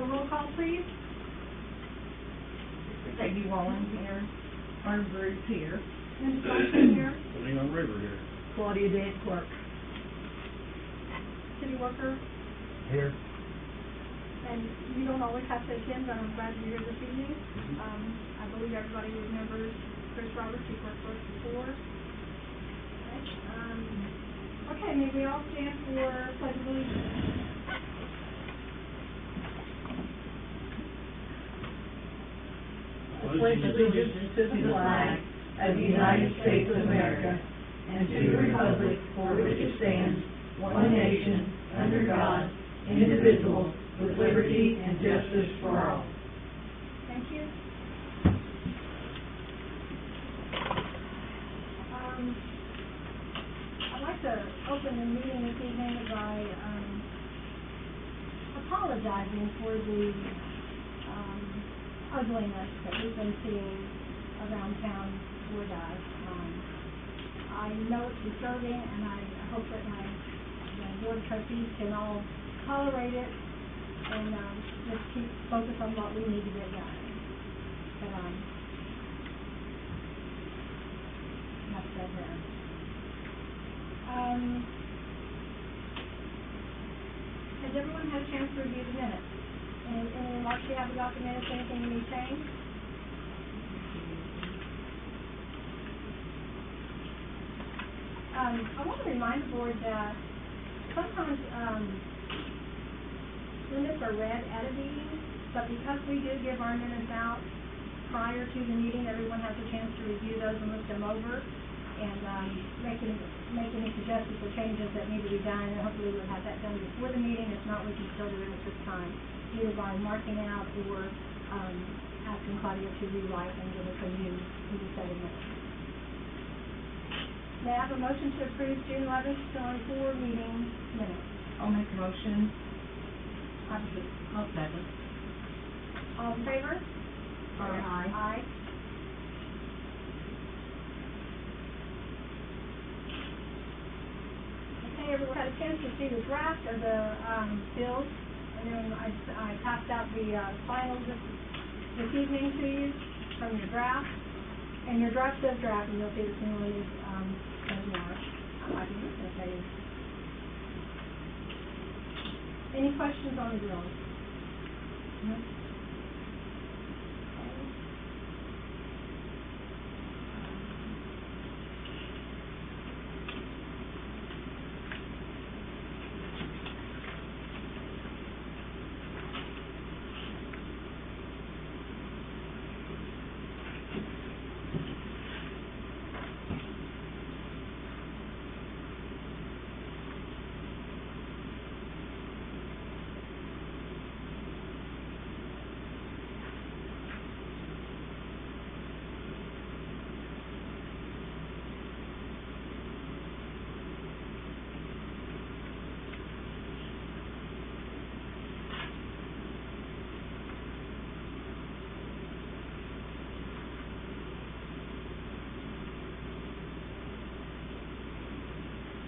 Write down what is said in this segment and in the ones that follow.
a roll call, please? Peggy Wallen here. Martin Bruce here. Ms. Johnson here. Leon River here. Claudia Dan Clerk. City worker. Here. And you don't always have to attend, but I'm glad you're here this evening. I believe everybody remembers Chris Roberts, who worked for us before. Okay, may we all stand for Pledge of Allegiance? I pledge allegiance to the flag of the United States of America and to the republic for which it stands, one nation, under God, indivisible, with liberty and justice for all. Thank you. I'd like to open the meeting this evening by apologizing for the ugliness that we've been seeing around town with us. I know it's disturbing, and I hope that my board trustees can all tolerate it and just keep focused on what we need to get done. But enough said there. Has everyone had a chance to review the minutes? Any remarks you have about the minutes? Anything you need changed? I want to remind the board that sometimes minutes are read at a meeting, but because we do give our minutes out prior to the meeting, everyone has a chance to review those and look them over and make any suggestions or changes that need to be done, and hopefully we'll have that done before the meeting. If not, we can still do it at this time, either by marking out or asking Claudia to rewrite and give us a new set of minutes. May I have a motion to approve June 11th, 2004 meeting minutes? I'll make a motion. I'll second. All in favor? Aye. Aye. Okay, everyone had a chance to see the draft of the bills, and then I passed out the finals this evening to you from your draft. And your draft says draft, and you'll see the simulated as more. I think it's okay. Any questions on the bills? No?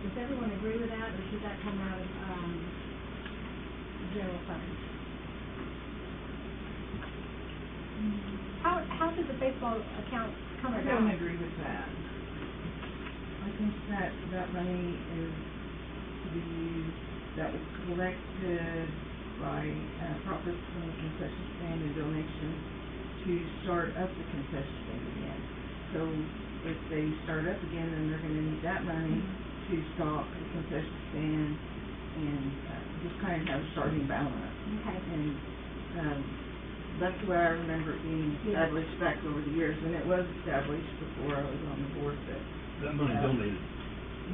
Does everyone agree with that, or should that come out of general fund? How did the baseball account come about? I don't agree with that. I think that money is to be used, that was collected by profits from the concession stand and donations to start up the concession stand again. So if they start up again, then they're going to need that money to stock the concession stand and just kind of have a starting balance. Okay. And that's the way I remember it being established back over the years, and it was established before I was on the board. That money donated.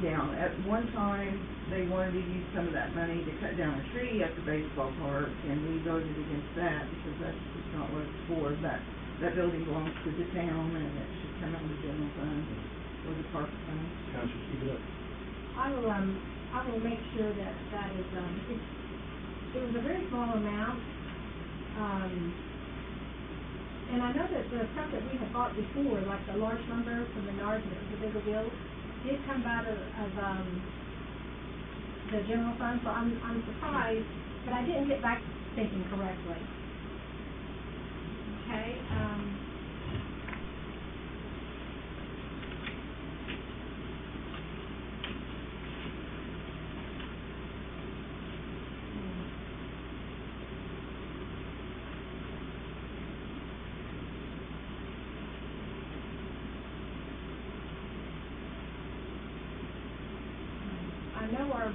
Yeah, at one time they wanted to use some of that money to cut down a tree at the baseball park, and we voted against that because that's just not what it's for. That building belongs to the town, and it should come out of the general fund or the park fund. Council, keep it up. I will make sure that is it was a very small amount, and I know that the stuff that we had bought before, like the large lumber from Menards, and it was a bigger bill, did come out of the general fund. So I'm surprised, but I didn't get back thinking correctly. Okay, I know our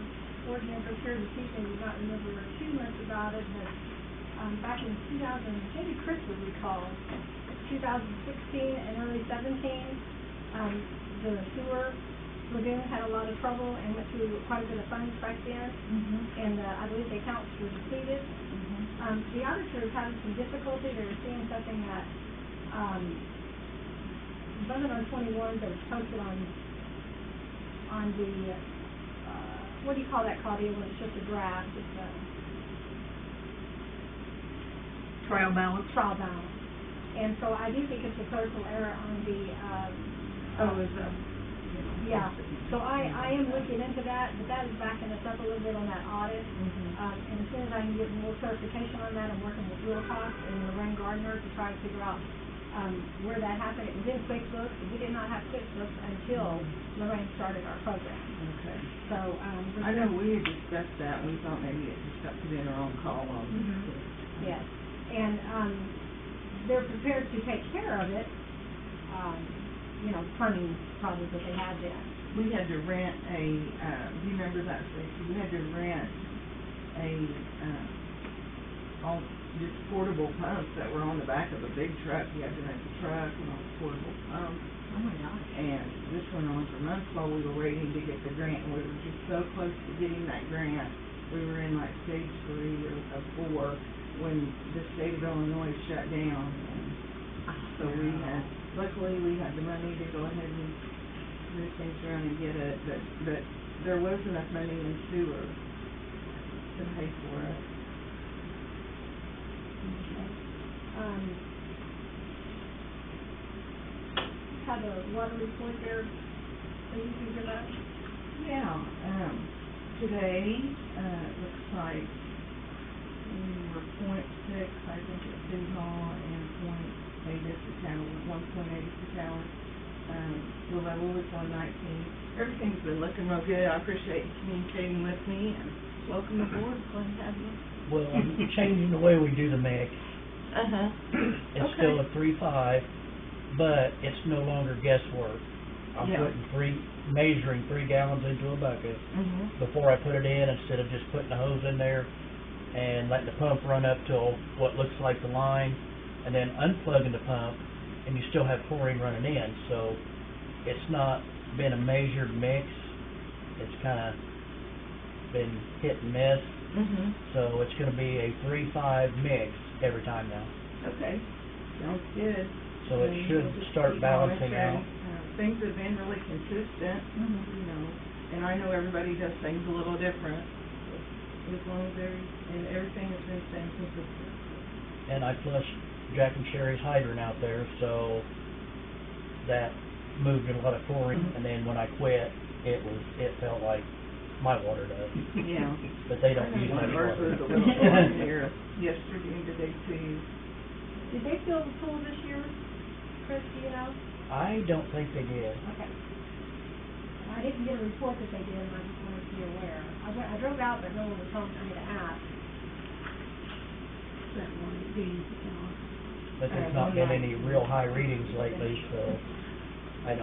board members here this evening do not remember too much about it, but back in 2000, maybe Chris would recall, 2016 and early 17, the sewer lagoon had a lot of trouble and went through quite a bit of funds back then, and I believe the accounts were depleted. The auditors having some difficulty. They were seeing something that wasn't on 21, but was posted on the what do you call that, Claudia, when it's just a draft? It's a Trial balance? Trial balance. And so I do think it's a clerical error on the, yeah. So I am looking into that, but that is backing us up a little bit on that audit. And as soon as I can get more clarification on that, I'm working with Realcox and Lorraine Gardner to try to figure out where that happened. It was in QuickBooks, but we did not have QuickBooks until Lorraine started our program. Okay. So, I know we had discussed that, we thought maybe it just got put in our own column. yes. And, they're prepared to take care of it, you know, funding problems that they had then. We had to rent a, do you remember that, Stacy? We had to rent a, all just portable pumps that were on the back of a big truck. You had to rent the truck and all the portable pumps. Oh my gosh. And this went on for months while we were waiting to get the grant, and we were just so close to getting that grant. We were in like stage 3 of 4 when the state of Illinois shut down. And so we had, luckily we had the money to go ahead and move things around and get it, but there was enough money in sewer to pay for it. Have a water report there that you can give us? Yeah, today, looks like we were 0.6, I think, at City Hall, and 0.8 at the tower, 1.8 at the tower. The level is 119. Everything's been looking real good. I appreciate you communicating with me, and welcome aboard. Glad to have you. Well, I'm changing the way we do the mix. It's Okay. still a 3.5, but it's no longer guesswork. I'm Yeah. measuring 3 gallons into a bucket before I put it in, instead of just putting the hose in there and letting the pump run up till what looks like the line, and then unplugging the pump, and you still have chlorine running in. So it's not been a measured mix. It's kind of been hit and miss. So it's going to be a 3.5 mix every time now. Okay, sounds good. So it And should we'll just start keep balancing monitoring. out. Things have been really consistent, you know, and I know everybody does things a little different. As long as everything has been staying consistent. And I flushed Jack and Sherry's hydrant out there, so that moved a lot of chlorine. And then when I quit, it felt like my water does. Yeah. But they don't I know use one much of ours water. was a little on here yesterday and today too. Did they fill the pool this year, Chris, do you know? I don't think they did. Okay. I didn't get a report that they did, and I just wanted to be aware. I drove out, but no one was home for me to ask. That one being, you know. But there's not been any real high readings lately, so I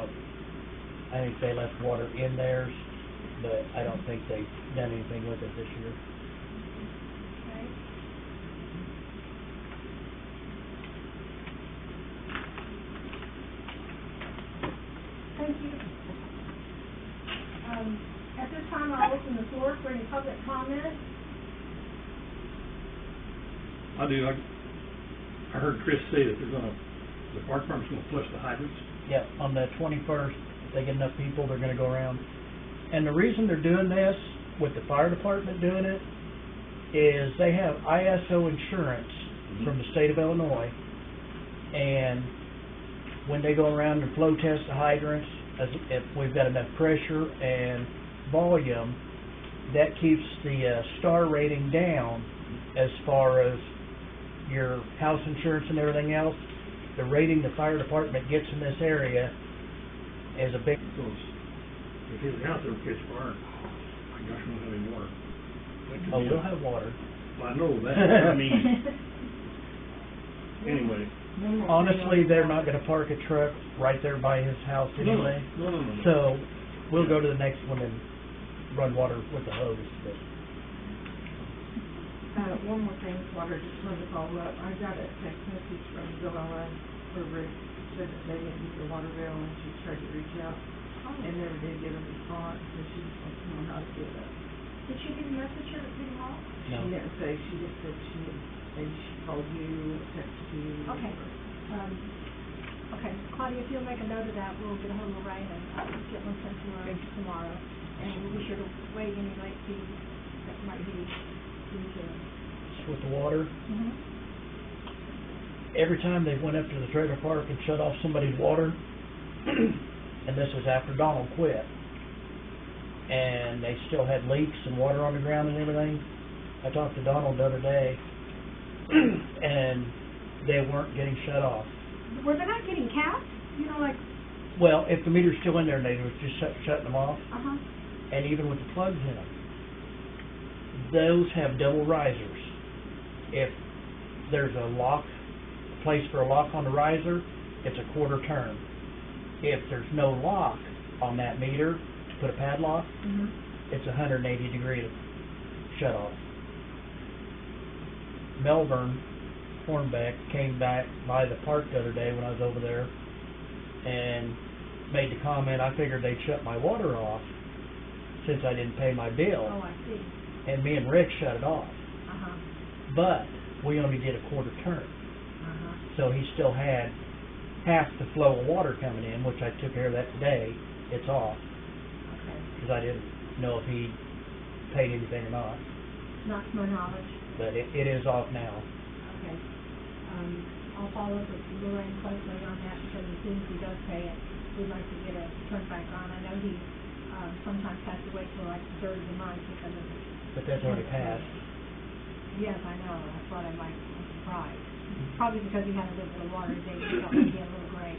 think they left water in theirs, but I don't think they've done anything with it this year. Okay. Thank you. At this time, I'll open the floor for any public comment. I do, I heard Chris say that the fire department's gonna flush the hydrants. Yep, on the 21st, if they get enough people, they're gonna go around. And the reason they're doing this, with the fire department doing it, is they have ISO insurance from the state of Illinois, and when they go around and flow test the hydrants, if we've got enough pressure and volume, that keeps the star rating down as far as your house insurance and everything else, the rating the fire department gets in this area is a big... So if he was out there with pitch fire, my gosh, we don't have any water. That could Oh, be we'll a- have water. Well, I know that, I mean, anyway. One more thing Honestly, on- they're not gonna park a truck right there by his house anyway. No. So, we'll go to the next one and run water with the hose. But One more thing, Water, just wanted to follow up. I got a text message from Joella, where Rick said that they didn't get the water bill and she tried to reach out and never did get a response, so she just wants to know how to get it. Did she leave a message or anything else? No. She didn't say, she just said maybe she called you, texted you. Okay. Okay, Claudia, if you'll make a note of that, we'll get a hold of Ray and get one sent to her tomorrow. And we'll be sure to waive any late fees that might be due to it. with the water, Mm-hmm. every time they went up to the trailer park and shut off somebody's water, and this was after Donald quit, and they still had leaks and water on the ground and everything. I talked to Donald the other day, and they weren't getting shut off. Were they not getting capped? You know, like, Well, if the meter's still in there, they were just shutting them off, uh-huh. and even with the plugs in them. Those have double risers. If there's a place for a lock on the riser, it's a quarter turn. If there's no lock on that meter to put a padlock, Mm-hmm. it's 180 degree shut off. Melbourne Hornbeck came back by the park the other day when I was over there and made the comment, I figured they'd shut my water off since I didn't pay my bill. Oh, I see. And me and Rick shut it off. Uh-huh. But we only did a quarter turn. Uh-huh. So he still had half the flow of water coming in, which I took care of that today. It's off, Okay. because I didn't know if he paid anything or not. Not to my knowledge. But it is off now. Okay. I'll follow up with Lorraine closely on that, because as soon as he does pay it, we'd like to get a turn back on. I know he, sometimes has to wait till like the third of the month because of the... But that's already passed. Yes, I know. That's what I'm surprised. Probably because he had a little bit of water, they felt like he had a little break.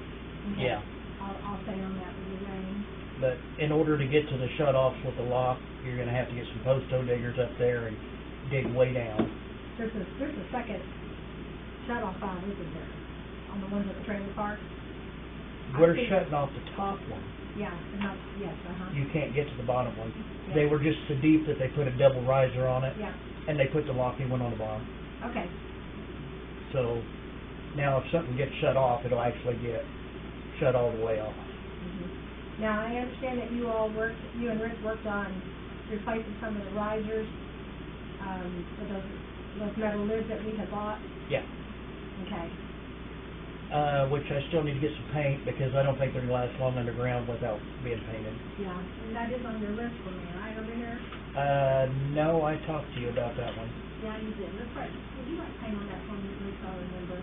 Okay. Yeah. I'll stay on that with Lorraine. But in order to get to the shut-offs with the lock, you're going to have to get some post-toe diggers up there and dig way down. There's a second shut-off valve, isn't there? On the ones at the trailer park? We're I think- shutting off the top one. Yeah, and not, yes, uh-huh. You can't get to the bottom one. Yeah. They were just so deep that they put a double riser on it, Yeah, and they put the locking one on the bottom. okay. So now if something gets shut off, it'll actually get shut all the way off. Mhm. Now, I understand that you and Rick worked on replacing some of the risers, for those metal lids that we had bought. Yeah. Okay. Which I still need to get some paint, because I don't think they're going to last long underground without being painted. Yeah, and that is on your list for me, right, over here? No, I talked to you about that one. Yeah, you did. That's right. Would you like to hang on that for me, please, so I remember?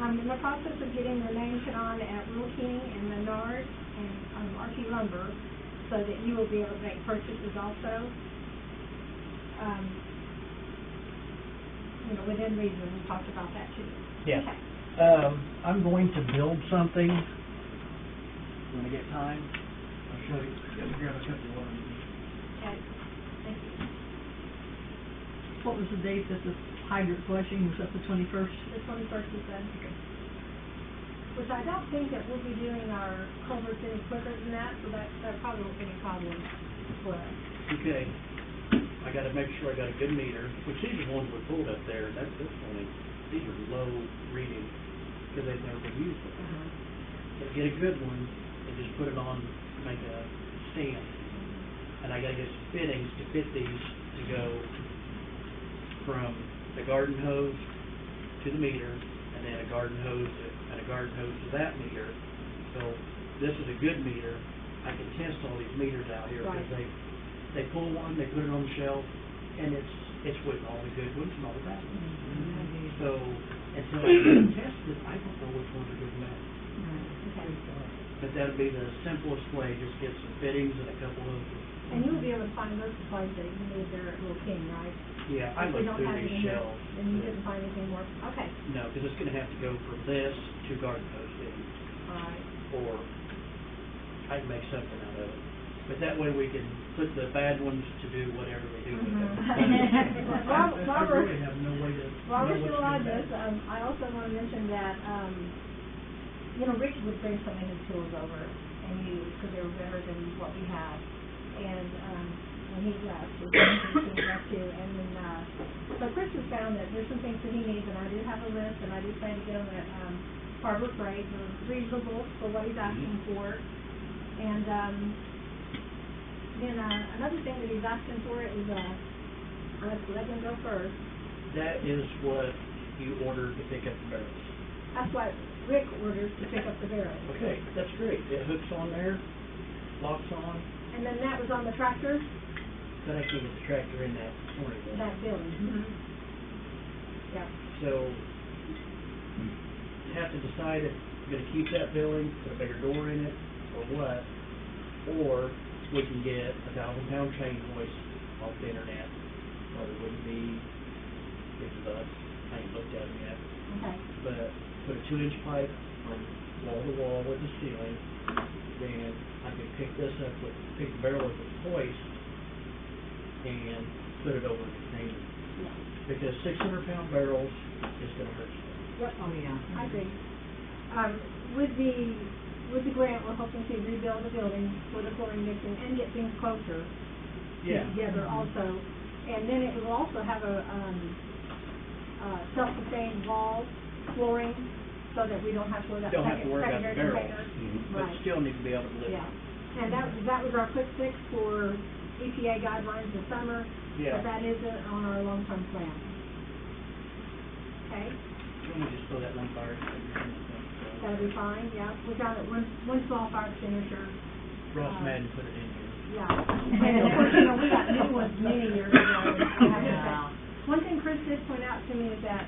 I'm in the process of getting the name put on at Rural King and Menards and RT Lumber, so that you will be able to make purchases also. Within reason, we talked about that too. Yeah. Okay. I'm going to build something when I get time. I'll show you. Let me grab a couple of ones. Okay. Thank you. What was the date that the hydrant flushing, was that the 21st? The 21st is then. Which I don't think that we'll be doing our culverts any quicker than that, so that probably won't be any problem for us. Okay. I gotta make sure I got a good meter, which these are the ones we pulled up there, that's this one, these are low reading, because they've never been used before. Uh-huh. So to get a good one, and just put it on, make a stand. And I gotta get some fittings to fit these to go from the garden hose to the meter, and then a garden hose to that meter. So this is a good meter. I can test all these meters out here, because Right. they pull one, they put it on the shelf, and it's It's with all the good ones and all the bad ones. Mm-hmm. So, until I get them tested, I don't know which ones are good and bad. But that'd be the simplest way, just get some fittings and a couple of, And you'll be able to find those supplies that you need there at Little King, right? yeah, I If we looked don't through have it these in here, shelves. and you didn't find anything more, okay, No, because it's gonna have to go from this to garden post fittings, all right. or I'd make something out of it. But that way we can put the bad ones to do whatever they do with them. While I we're, really have no way to while know we're still what's on good. this, I also want to mention that, you know, Rich would bring some of his tools over and use, because they were better than what we have. And, when he left, we left too, and then, so Chris has found that there's some things that he needs, and I do have a list, and I do plan to get them at, Harbor Freight. They're reasonable for what he's asking for. And, then, another thing that he's asking for is, let's let him go first. That is what you ordered to pick up the barrels. That's what Rick orders to pick up the barrel. Okay, that's great. It hooks on there, locks on, And then that was on the tractor, but I can't get the tractor in that morning. that building. Mm-hmm. Yeah. So, you have to decide if you're gonna keep that building, put a bigger door in it, or what. Or we can get a 1,000-pound chain hoist off the internet. Probably wouldn't be $50. I ain't looked at them yet. Okay. But put a 2-inch pipe from wall to wall with the ceiling. Then I can pick this up with, pick the barrel up with the hoist and put it over the container. Yeah. Because 600-pound barrels is gonna hurt you. Yep. Oh, yeah. I agree. With the grant, we're hoping to rebuild the building for the flooring mixing and get things closer together also. And then it will also have a, self-sustained wall flooring, so that we don't have to worry about Don't have to worry about the secondary barrels, containers. but Right. still need to be able to live. Yeah. And that was our quick fix for EPA guidelines this summer. Yeah. But that isn't on our long-term plan. Okay? Let me just throw that one fire extinguisher. That'll be fine, yeah. We got it, one small fire extinguisher. Ross Madden put it in here. Yeah. And of course, you know, we got new ones many years ago. Yeah. One thing Chris did point out to me is that,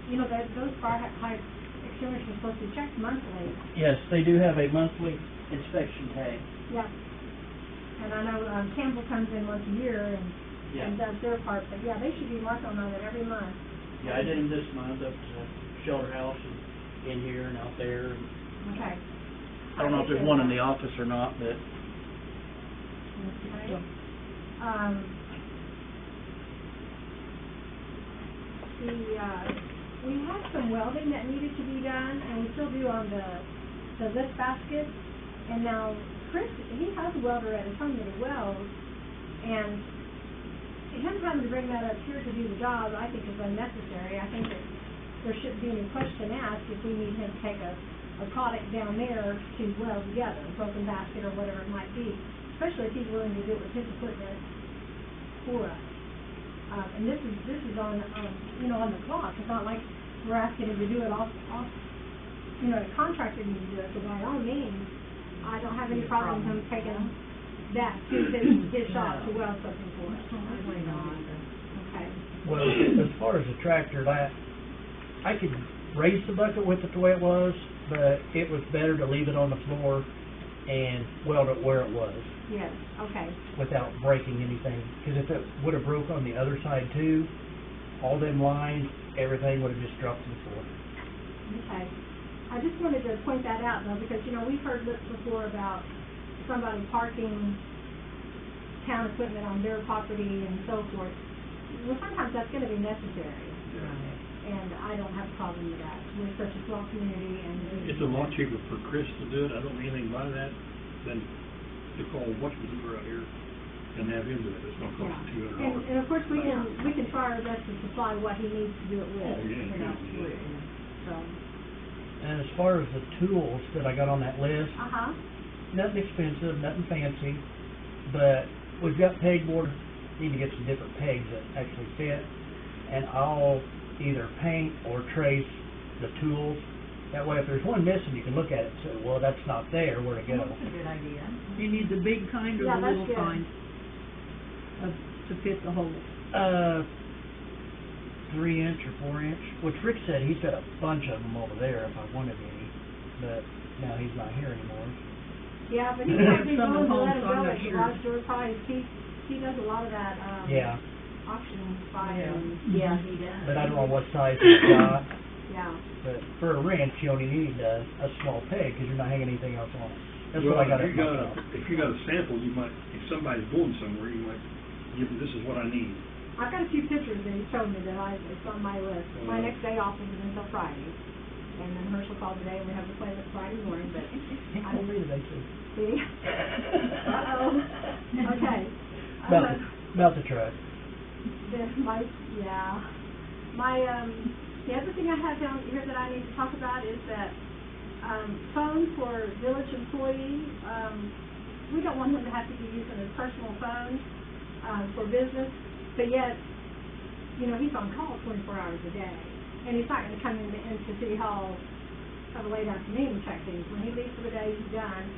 you know, that those fire extinguishers are supposed to be checked monthly. Yes, they do have a monthly inspection tag. Yeah. And I know, Campbell comes in once a year Yeah. and does their part, but yeah, they should be marking on it every month. Yeah, I did them this month up to the shelter house and in here and out there. And Okay. I don't know if there's one in the office or not, but Okay. We had some welding that needed to be done, and we still do on the lift basket. And now Chris, he has a welder at his home that he welds, and him having to bring that up here to do the job, I think is unnecessary. I think that there shouldn't be any question asked if we need him to take a product down there to weld together, a broken basket or whatever it might be, especially if he's willing to do it with his equipment for us. And this is on, you know, on the clock. It's not like we're asking him to do it off, you know, a contractor needs to do it, so by all means, I don't have any problem with him taking that to his shop to weld something for us. Probably not. Okay. Well, as far as the tractor, I could raise the bucket with it the way it was, but it was better to leave it on the floor and weld it where it was Yes, okay. without breaking anything. Because if it would have broke on the other side too, all them lines, everything would have just dropped to the floor. Okay. I just wanted to point that out though, because, you know, we've heard this before about somebody parking town equipment on their property and so forth. Well, sometimes that's gonna be necessary, and I don't have a problem with that. We're such a small community and. It's a lot cheaper for Chris to do it, I don't mean anything by that, than to call Washington out here and have him do it, it's gonna cost Yeah. $200. And of course, we can try our best to supply what he needs to do it with, Oh, yeah, you know, yeah. so. And as far as the tools that I got on that list, Uh-huh. nothing expensive, nothing fancy, but we've got pegboard, need to get some different pegs that actually fit, and I'll either paint or trace the tools. That way, if there's one missing, you can look at it and say, well, that's not there, where'd it go? That's a good idea. You need the big kind or Yeah, the that's little good. kind to fit the hole? 3-inch or 4-inch, which Rick said he's got a bunch of them over there if I wanted any, but now he's not here anymore. Yeah, but he might be Some willing at to home, let him so I'm go not at the sure. garage door price. He does a lot of that, Yeah, auction buying. Yeah. Yeah, he does. but I don't know what size he's got, Yeah. but for a wrench, you only need a small peg, because you're not hanging anything else on it. That's what I got at my shop. If you got a sample, you might, if somebody's going somewhere, you might give them, this is what I need. I've got a few pictures that he showed me that it's on my list. My next day off isn't until Friday. And then Herschel called today and we have an appointment Friday morning, but I don't read it, I see. see? Uh-oh. Okay. About the truck. The other thing I have down here that I need to talk about is that, phone for village employees, we don't want him to have to be using his personal phone, for business, but yet, you know, he's on call 24 hours a day. And he's not gonna come into City Hall of a late afternoon and check things. When he leaves for the day, he's done.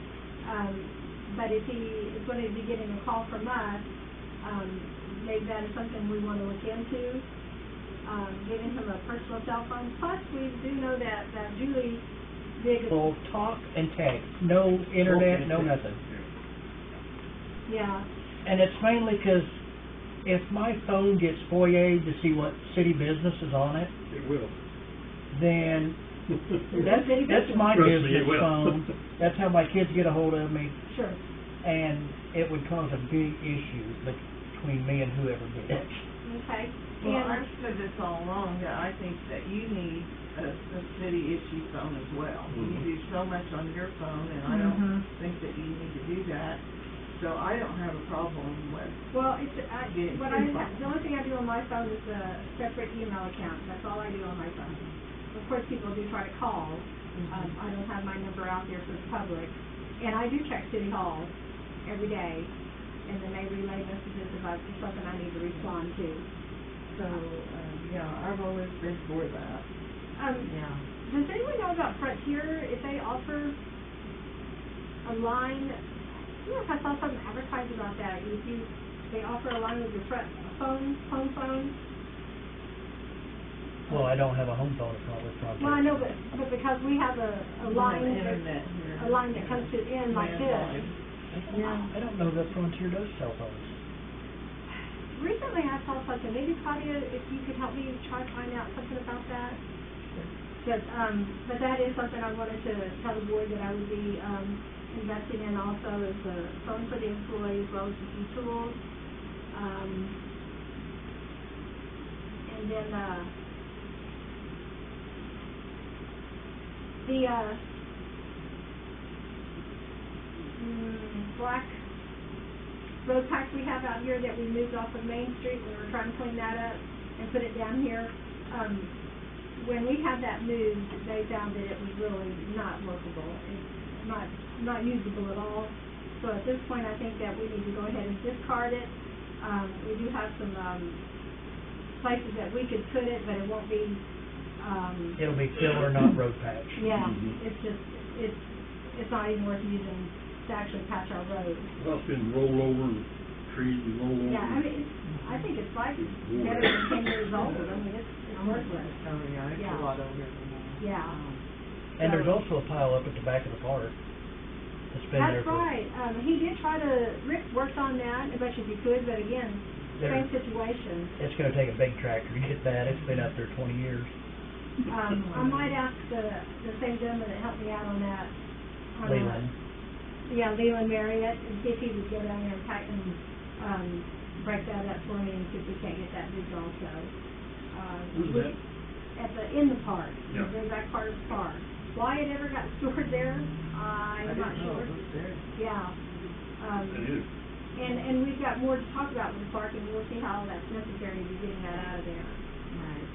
But if he is going to be getting a call from us, maybe that is something we want to look into, giving him a personal cell phone. Plus, we do know that Julie did. Well, talk and text, no internet, no nothing. Yeah. And it's mainly because if my phone gets FOIA'd to see what city business is on it, It will. then that's my Trust me, business it will. phone. That's how my kids get a hold of me, Sure. and it would cause a big issue between me and whoever did it. Okay. Well, And I've said this all along, that I think that you need a city issue phone as well. You do so much on your phone, and I don't think that you need to do that. So I don't have a problem with, well, it's Yeah, what it's the only thing I do on my phone is a separate email account. That's all I do on my phone. Of course, people do try to call. I don't have my number out there for the public, and I do check City Hall every day, and then they relay messages if there's something I need to respond to. so, yeah, I've always been for that. Yeah. Does anyone know about Frontier, if they offer a line? I don't know if I saw something advertised about that. They offer a line with your home phone. Well, I don't have a home phone account with Frontier. Well, I know, but because we have a line, Internet here. a line that comes in like this. Yeah. I don't know that Frontier does cell phones. Recently I saw something, maybe Claudia, if you could help me try to find out something about that. But that is something I wanted to tell the board that I would be, investing in also is a phone for the employees, as well as some tools. And then, black road pack we have out here that we moved off of Main Street, we were trying to clean that up and put it down here. When we had that moved, they found that it was really not workable. It's not usable at all. So at this point, I think that we need to go ahead and discard it. We do have some, places that we could put it, but it won't be, It'll be filler, not road patch. yeah, it's just, it's not even worth using to actually patch our roads. Well, it's been rolled over and trees and rolled over. Yeah, I mean, I think it's like better than 10 years old. I mean, it's worthless. Oh, yeah, it's Yeah. a lot older than that. Yeah. And there's also a pile up at the back of the park. It's been there That's for... right. He did try to, Rick worked on that as much as he could, but again, same situation. It's gonna take a big tractor to get that. It's been up there 20 years. I might ask the same gentleman that helped me out on that. Leland. Yeah, Leland Marriott, and see if he would go down there and pack and, break that up for me and see if we can't get that moved also. Where's that? In the park, Yeah. the very back part of the park. Why it ever got stored there, I'm not didn't know sure. it was there. Yeah. That is. And we've got more to talk about with the park, and we'll see how that's necessary to be getting that out of there. Right.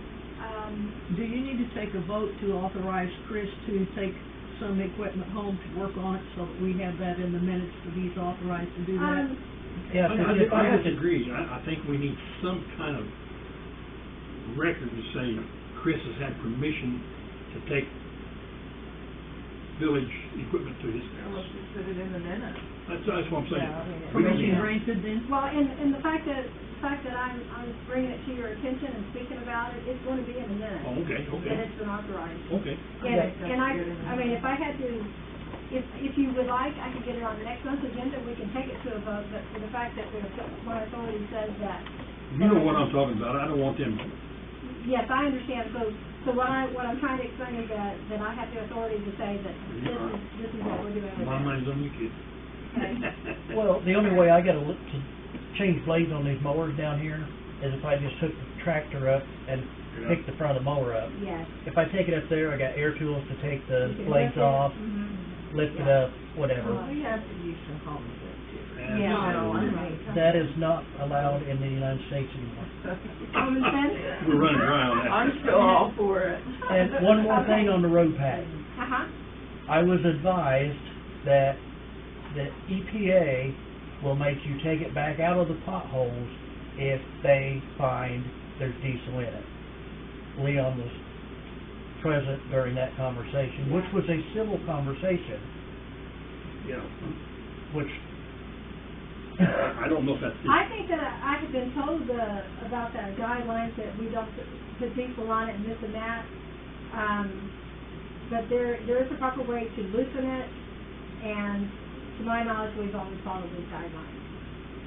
Do you need to take a vote to authorize Chris to take some equipment home to work on it, so that we have that in the minutes that he's authorized to do that? Yeah, I disagree. I think we need some kind of record to say Chris has had permission to take village equipment to his Well, let's house. just put it in the minutes. That's what I'm saying. Yeah, I mean, We don't Permission need- granted then? Well, and the fact that I'm bringing it to your attention and speaking about it, it's gonna be in the minutes. Oh, okay, That okay, it's been authorized. okay. And I mean, if I had to, if you would like, I could get it on the next month's agenda, we can take it to a vote, but for the fact that my authority says that. You know what I'm talking about, I don't want them, Yes, I understand, so what I'm trying to explain is that I have the authority to say that this is what we're doing with my it. mind's on you, kid. Okay. Well, the only way I gotta look to change blades on these mowers down here is if I just hook the tractor up and Yeah. pick the front of the mower up. Yes. If I take it up there, I got air tools to take the You can blades lift it. off, Mhm. lift it Yeah. up, whatever. Well, we have to use some common sense here. Yeah. Absolutely. That is not allowed in the United States anymore. Common sense? We're running around that. I'm still all for it. And one more thing on the road patch. Uh-huh. I was advised that the EPA will make you take it back out of the potholes if they find there's diesel in it. Leon was present during that conversation, which was a civil conversation, Yeah. which I don't know if that's. I think that I have been told about the guidelines that we don't put diesel on it and this and that. But there is a proper way to loosen it, and to my knowledge, we've always followed these guidelines.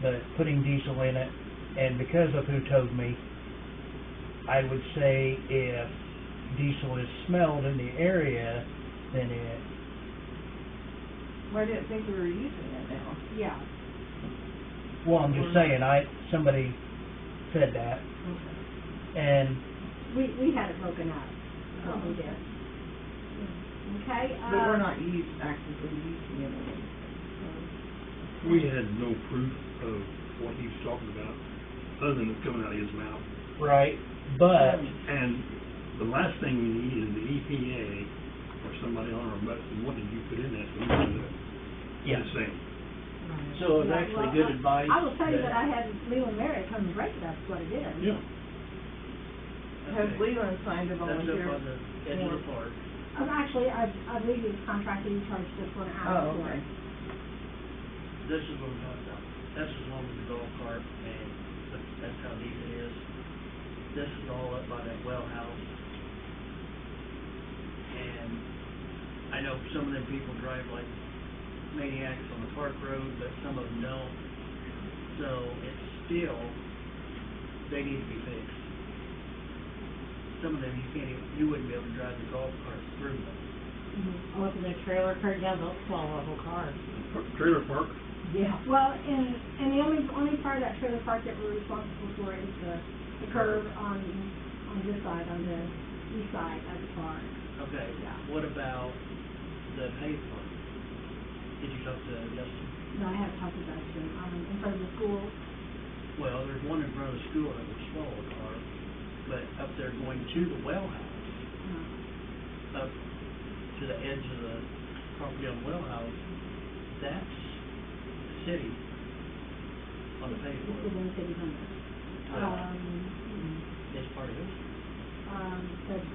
but putting diesel in it, and because of who told me, I would say if diesel is smelled in the area, then it, Well, I didn't think we were using it now. Yeah. well, I'm just saying, somebody said that, and We had it broken up, what we Oh. did. Okay? But we're not actively using it anymore. We had no proof of what he was talking about, other than it coming out of his mouth. right, but And the last thing we need is the EPA or somebody on our butt, what did you put in that? So we can do it. yeah, The same. So it's Yeah, actually well, good advice. I will tell you that I had Leo and Mary come and break it, that's what it is. Yeah. Has Leland signed a That's volunteer? up on the edge of the park. Actually, I believe he was contracted, he charged just 1 hour Oh, for okay. it. This is what I'm talking about. That's as long as the golf cart, and that's how deep it is. This is all up by that well house. And I know some of them people drive like maniacs on the park road, but some of them don't. So it's still, they need to be fixed. Some of them you wouldn't be able to drive the golf cart through them. Look at the trailer park, yeah, they'll swallow the whole car. Trailer park, Yeah. Well, and the only part of that trailer park that we're responsible for is the curve on this side, on the east side of the park. Okay, Yeah. what about the paved part? Did you talk to Justin? No, I haven't talked to Dustin, in front of the school. Well, there's one in front of the school that would swallow a car, but up there going to the well house, up to the edge of the property on the well house, that's city on the paved It's road. within city limits. It's part of it.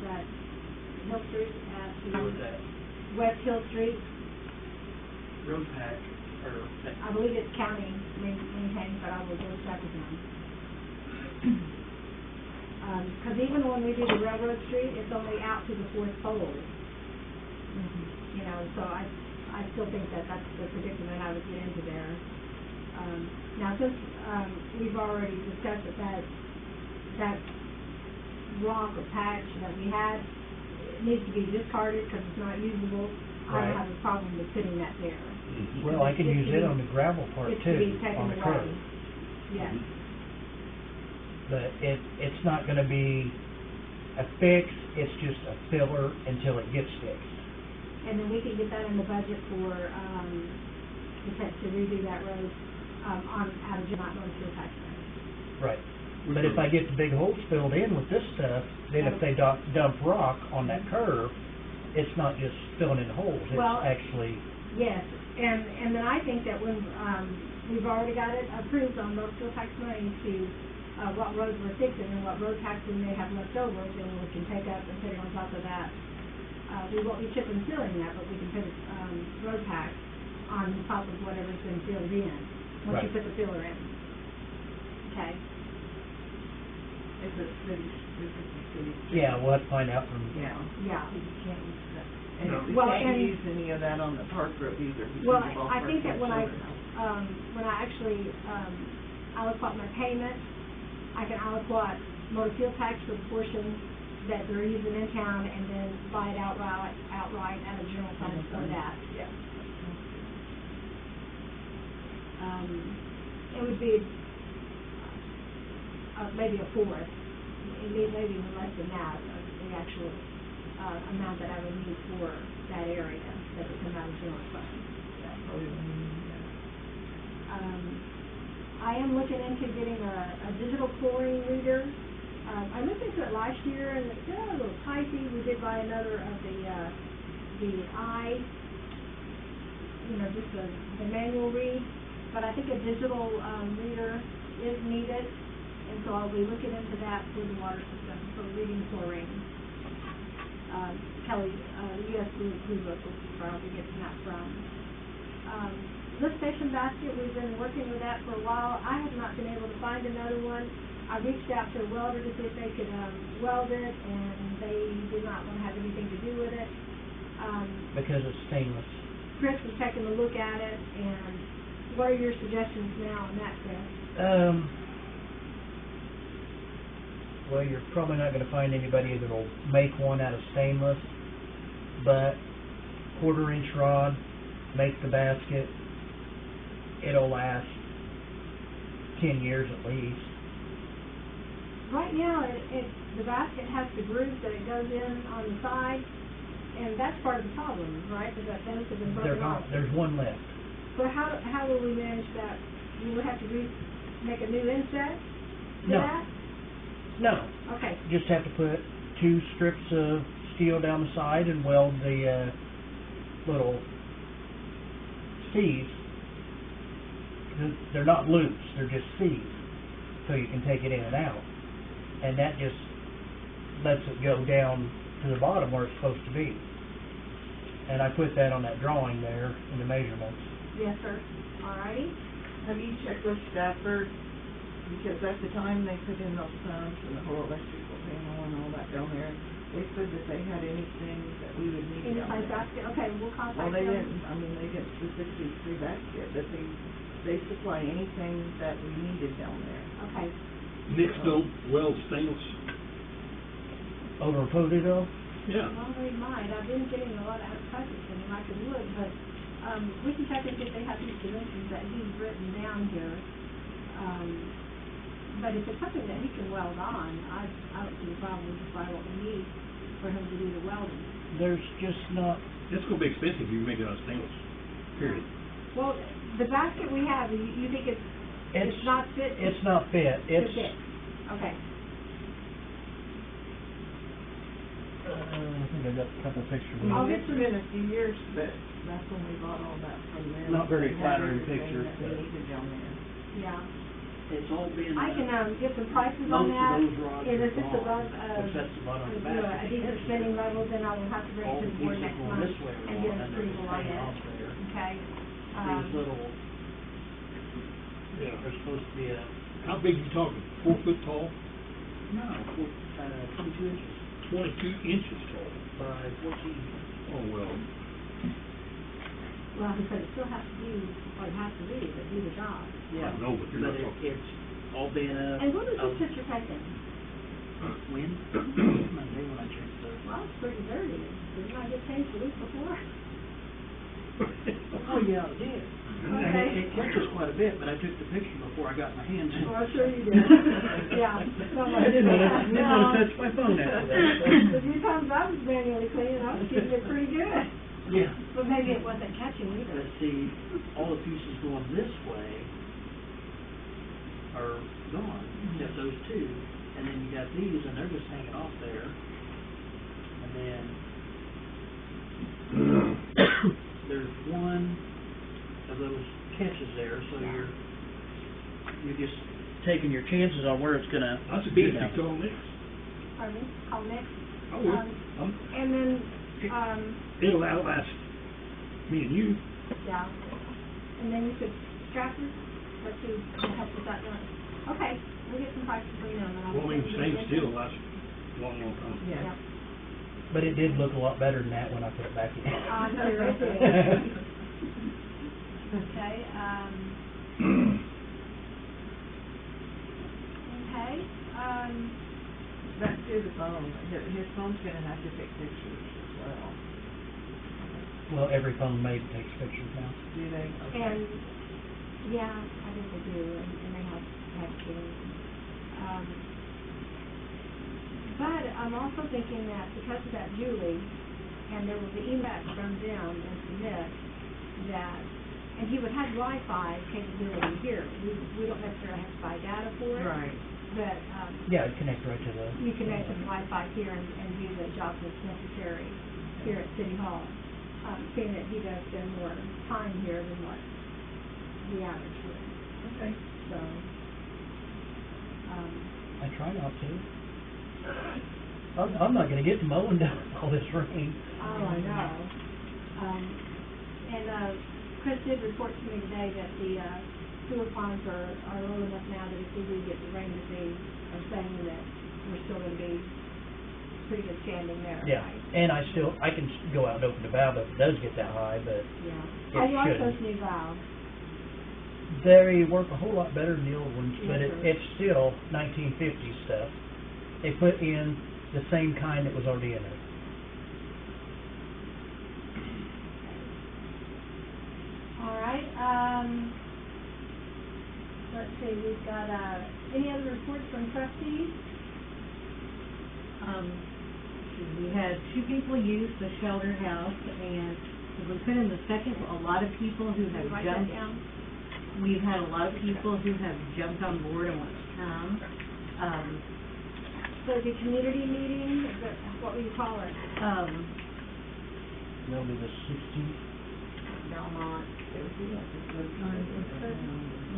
That Hill Street Who was that? West Hill Street, Road patch, or that, I believe it's county maintained, but I will go check with them. Cause even when we do the railroad street, it's only out to the 4th pole. You know, so I still think that that's the predicament I would get into there. Now, since, we've already discussed that rock or patch that we had, it needs to be discarded because it's not usable. I Right. don't have a problem with putting that there. well, I can It's use to it be- on the gravel part It's to be too, taken on the away. curb. Yes. But it's not gonna be a fix, it's just a filler until it gets fixed. And then we can get that in the budget for, to redo that road, out of July, North Shore Tax Center. Right. But if I get the big holes filled in with this stuff, then if they dump rock on that curve, it's not just filling in the holes, Well- it's actually, Yes, and then I think that when, we've already got it approved on North Shore Tax money to, what roads we're fixing and what road tax we may have left over, then we can take up and put it on top of that, we won't be chip and sealing that, but we can put, road pack on top of whatever's been filled in, once you Right. put the filler in. Okay? If it's city, if it's a city. Yeah, we'll have to find out from, Yeah. Yeah. You can't use that. And No. we Well, can't and- use any of that on the park road either. because Well, of all I think that park road when I actually, aliquot my payment, I can aliquot motor fuel tax for the portion that they're using in town, and then buy it outright out of general fund for that. Yeah. It would be, maybe a fourth, maybe even less than that, of the actual, amount that I would need for that area, that would come out of general fund. Yeah, probably when you, I am looking into getting a digital chlorine reader. I looked into it last year, and it's a little pricey. We did buy another of the eye, just the manual read, but I think a digital, reader is needed, and so I'll be looking into that for the water system, for reading chlorine. Kelly, U.S. Blue Book is where I'll be getting that from. Lift station basket, we've been working with that for a while. I have not been able to find another one. I reached out to a welder to see if they could, weld it, and they did not want to have anything to do with it. because it's stainless. Chris was taking a look at it, and what are your suggestions now on that, Chris? Well, you're probably not gonna find anybody that will make one out of stainless, but 1/4-inch rod, make the basket, it'll last 10 years at least. Right now, the basket has the grooves that it goes in on the side, and that's part of the problem, right? Because those have been They're broken off. gone, there's one left. So how will we manage that? You will have to make a new inset to No. that? No, Okay, just have to put 2 strips of steel down the side and weld the, little C's. They're not loops, they're just C's, so you can take it in and out. And that just lets it go down to the bottom where it's supposed to be. And I put that on that drawing there in the measurements. yes, sir. All righty. Have you checked with Stafford? Because at the time they put in those pumps and the whole electrical panel and all that down there, they said that they had anything that we would need Any down size there. basket? Okay, we'll contact Well, them. they didn't specifically say basket, but they supply anything that we needed down there. Okay, Nick still welds stainless? Over in Podito, Yeah. well, they might. I've been getting a lot of advertisements from him, like it would, but, we can check and see if they have these dimensions that he's written down here. But if it's something that he can weld on, I don't see a problem. We just buy what we need for him to do the welding. there's just not, It's gonna be expensive if you make it out of stainless, period. Well, the basket we have, you think it's not fit? it's not fit, to it's, fit? Okay, I think I got a couple pictures. I'll Well, get it's some- been a few years, but that's when we bought all that from them. Not very They had flattering everything picture, that we but- needed down there. yeah. It's all been, I can, get some prices most on that. of those rods And are if it's gone, above, which that's the bottom of the a basket. decent spending level, then I will have to bring All it to the the board pieces next going month this way are and gone, get and an they're approval just on hanging it. off there. Okay? These little, Yeah. they're supposed to be a, How big you talking? 4 foot tall? no, 22 inches 22 inches tall? by 14. Oh, well. Well, he said it still has to do what it has to do to do the job. Yeah, I know, but you're not talking. it's all been And what was this picture taken? when? Monday when I checked the. Well, it's pretty dirty. Didn't I get changed the week before? Oh, yeah, it did. And it catches quite a bit, but I took the picture before I got my hands in. Oh, I'm sure you did. Yeah. I didn't want to touch my phone after that. The few times I was manually cleaning, I was keeping it pretty good. Yeah. But maybe it wasn't catching either. But see, all the pieces going this way are gone, except those two. And then you got these, and they're just hanging off there. And then there's one of those catches there, so you're just taking your chances on where it's gonna That's a be good now. you call next. Pardon me? Call next. I would. And then It'll outlast me and you. Yeah. And then you could, Stratford, let's see, help with that one. Okay, we'll get some prices for you, and then I'll. Well, I mean, stainless steel lasts a long, long time. Yeah. But it did look a lot better than that when I put it back in. Sure it did. Okay, Back to the phone, his phone's gonna have to take pictures as well. Well, every phone made takes pictures now. Do they? Okay. And, yeah, I think they do, and they have things. but I'm also thinking that because of that Julie, and there was the email from them and from Nick, that, and he would have Wi-Fi capability here. We don't necessarily have to buy data for it. Right. But, Yeah, it'd connect right to the. you connect to Wi-Fi here and do the jobs that's necessary here at City Hall. Seeing that he does spend more time here than what the average would. Okay. So, I try not to. I'm not gonna get to mowing down all this rain. oh, I know. And Chris did report to me today that the sewer ponds are low enough now that if we do get the rain, that they are saying that we're still gonna be pretty good standing there. Yeah, Right? and I can go out and open the valve if it does get that high, but Yeah. It I like shouldn't. those new valves. they work a whole lot better than the old ones, but Yes, sir. it's still 1950s stuff. They put in the same kind that was already in it. All right, let's see, we've got, any other reports from trustees? We had 2 people use the shelter house, and we put in the second, a lot of people who have Write that jumped. down. We've had a lot of people who have jumped on board and want to come. So the community meeting, is that, what would you call it? That'll be the 16th. Bellmont.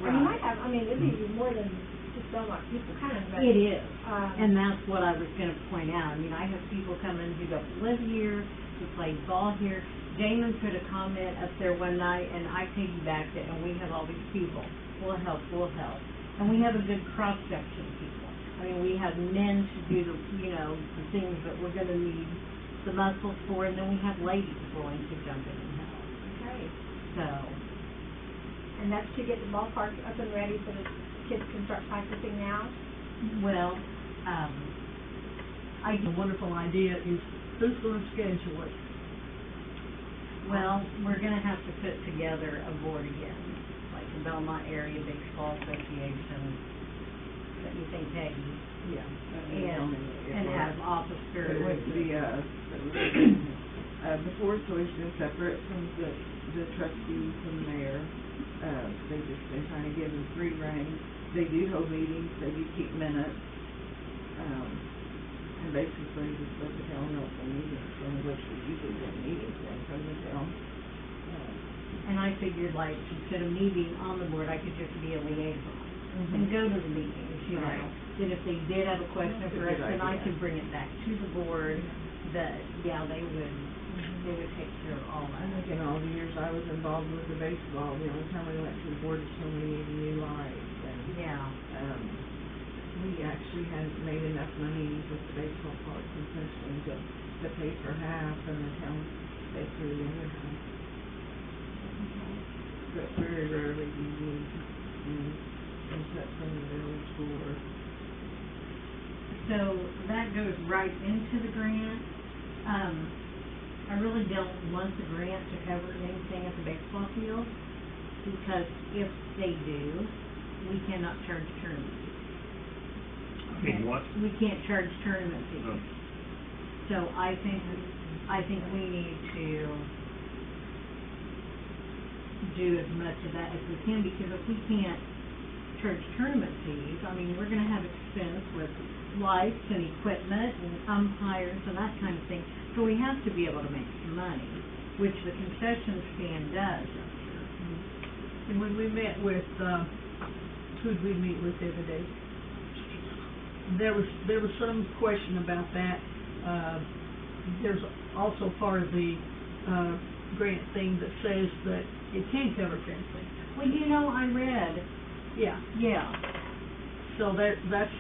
Or you might have, I mean, it'd be more than just Bellmont people coming, but. It is, Um, and that's what I was gonna point out. I mean, I have people coming who don't live here, who play ball here. Damon put a comment up there one night, and I piggybacked it, and we have all these people. We'll help. And we have a good cross-section of people. I mean, we have men to do the, the things that we're gonna need the muscles for, and then we have ladies willing to jump in and help. Okay, So, and that's to get the ballpark up and ready so that kids can start practicing now? well, A wonderful idea is, who's gonna schedule it? well, we're gonna have to put together a board again, like the Bellmont Area Baseball Association, that you think, Peggy, Yeah. and have office It spirit. would be, the board's always been separate from the trustees and the mayor. They've just been trying to give them free rein. They do hold meetings, they do keep minutes. And basically just let the town know if the meetings, and which we usually do meetings then from the town. And I figured, like, instead of me being on the board, I could just be a liaison and go to the meetings, Right. That if they did have a question That's a for us, good then I idea. could bring it back to the board, that, yeah, they would take care of all I that. think in all the years I was involved with the baseball, the only time we went to the board is when we needed new lights, and, Yeah, we actually hadn't made enough money with the baseball park concession to pay for half, and the town paid for the other half. But very rarely do you need, input from the village board. so that goes right into the grant. I really don't want the grant to cover anything at the baseball field, because if they do, we cannot charge tournament fees. I mean, what? We can't charge tournament fees. No. So I think we need to do as much of that as we can, because if we can't charge tournament fees, I mean, we're gonna have expense with lights and equipment and umpires and that kind of thing. So we have to be able to make some money, which the concession stand does, I'm sure. And when we met with, who'd we meet with the other day? There was some question about that. there's also part of the, grant thing that says that it can cover fencing. Well, you know, I read, Yeah, yeah, so that's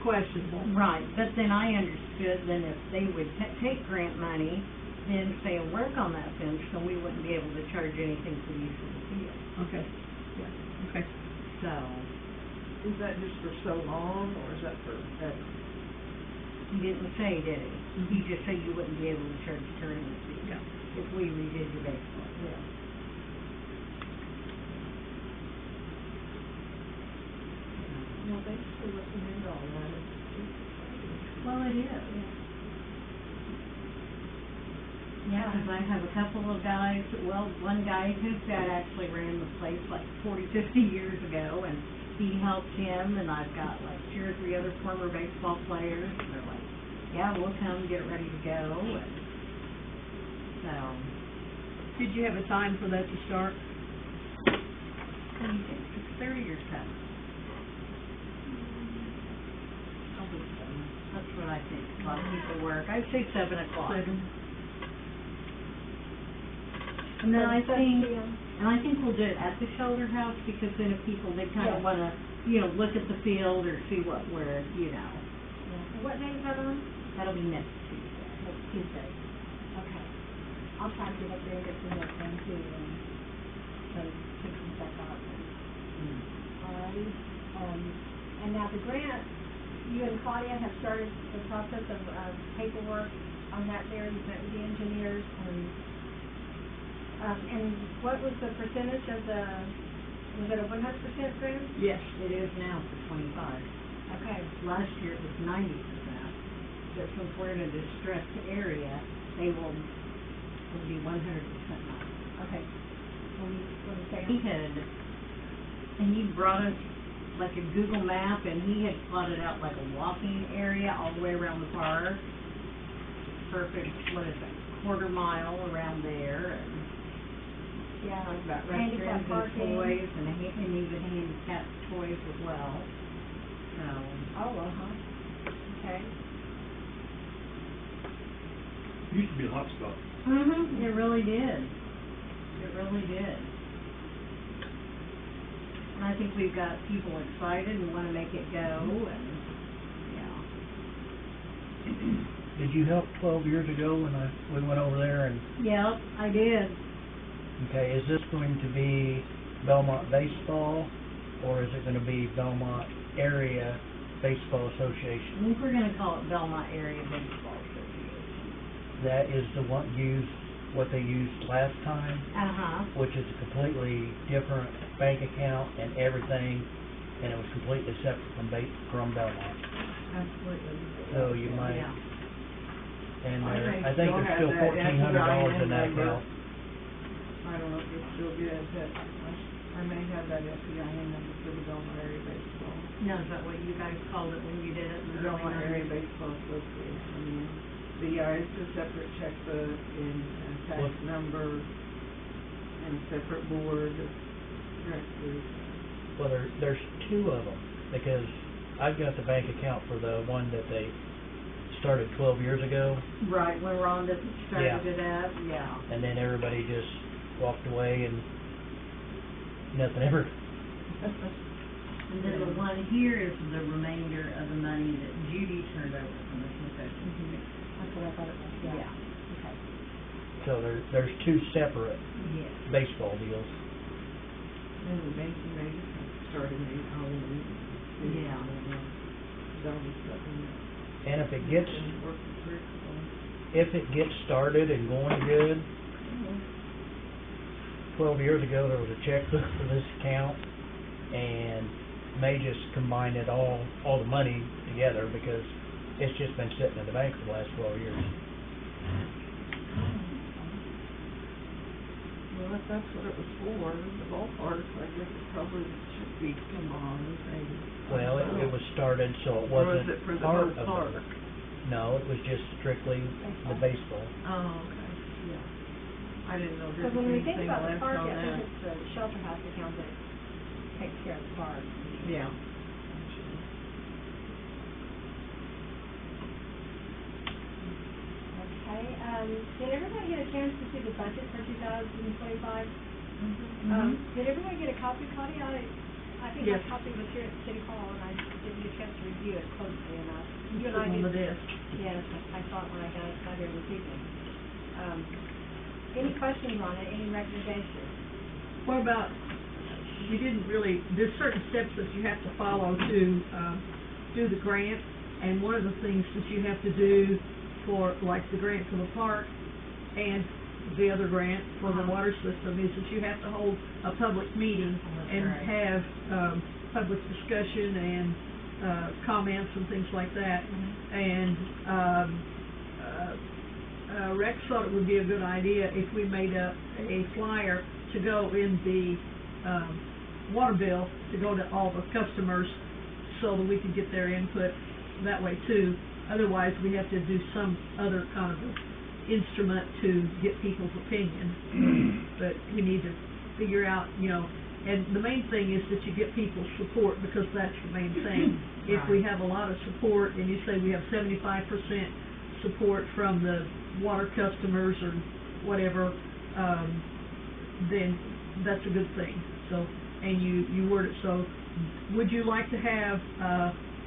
questionable. right, but then I understood then if they would take grant money, then say work on that fence, so we wouldn't be able to charge anything for use of the field. Okay, yeah, okay. So, Is that just for so long, or is that for ever? he didn't say, did he? He just said you wouldn't be able to charge tournament fees Yeah. if we redid your baseball field. Well, basically, what's the end all that? Well, it is. Yeah, because I have a couple of guys, well, one guy, his dad actually ran the place like 40, 50 years ago, and he helped him, and I've got like 2 or 3 other former baseball players, and they're like, yeah, we'll come, get ready to go, and so, Did you have a time for that to start? what do you think, 6:30 or 7? Probably so. That's what I think, a lot of people work, I'd say 7 o'clock. 7? And then I 7 think, p.m. and I think we'll do it at the shelter house, because then if people, they kind of Yes. wanna, you know, look at the field or see what we're, you know, What day is that on? that'll be next Tuesday. Next Tuesday. Okay. I'll try to get up there and get some work done too, and so pick some stuff up. Alrighty. And now the grant, you and Claudia have started the process of paperwork on that there. You've met with the engineers, and what was the percentage of the, was it a 100% grant? Yes. It is now for 25. Okay. Last year it was 90%. But since we're in a distressed area, they will be 100% now. Okay. When you say. He had, and he brought us like a Google map, and he had plotted out like a walking area all the way around the park. Perfect, what is it, quarter mile around there, and Yeah. talked about Handicap restrooms and parking. toys, and even handicap toys as well. So, Oh, okay. Used to be a hot spot. it really did. It really did. And I think we've got people excited and wanna make it go, and, yeah. Did you help 12 years ago when we went over there and, Yep, I did. okay, is this going to be Bellmont Baseball, or is it gonna be Bellmont Area Baseball I Association? think we're gonna call it Bellmont Area Baseball Association. That is the one what they used last time, Uh-huh. which is a completely different bank account and everything, and it was completely separate from Bellmont. Absolutely. So you might, Yeah. and I there, may I think still there's have still that $1,400 in that SEIN number. account. I don't know if it's still good, but I may have that SEIN number for the Belmont Area Baseball. Now, is that what you guys called it when you did it? The Belmont Area Baseball Association, yeah. But yeah, it's a separate checkbook and a tax What- number and a separate board of directors. Well, there's 2 of them, because I've got the bank account for the one that they started 12 years ago, Right, when Rhonda started Yeah. it up, yeah. and then everybody just walked away and nothing ever. And then the one here is the remainder of the money that Judy turned over from the concession. That's what I thought it was, Yeah. Okay. So there's 2 separate Yes. baseball deals. And the banking they just started maybe Halloween. Yeah. That'll be something And if that it gets can work with Rick on. if it gets started and going good, 12 years ago there was a checkbook for this account, and may just combine it all the money together, because it's just been sitting in the bank for the last 12 years. Well, if that's what it was for, the ballpark, I guess it probably should be combined, maybe. Well, it was started so it Or wasn't was it for the part whole of park? No, it was just strictly the baseball. Oh, okay. Yeah. I didn't know there Because was when we think anything about the left park, on I think that. it's the shelter house account that takes care of the park. Yeah. Okay, Did everybody get a chance to see the budget for 2025? Did everybody get a copy, Claudia? I think my Yes. copy was here at City Hall, and I didn't get a chance to review it closely enough. You and I On did. the desk. Yes, I thought when I got here this evening. Any questions on it, any recommendations? What about, you didn't really, there's certain steps that you have to follow to, do the grant, and one of the things that you have to do for, like, the grant for the park and the other grant for the water system is that you have to hold a public meeting and have, public discussion and, comments and things like that. And, Rex thought it would be a good idea if we made a flyer to go in the, water bill, to go to all the customers so that we could get their input that way too. Otherwise, we have to do some other kind of instrument to get people's opinion. But we need to figure out, you know, and the main thing is that you get people's support, because that's the main thing. If we have a lot of support, and you say we have 75% support from the water customers or whatever, then that's a good thing. So, and you word it so, would you like to have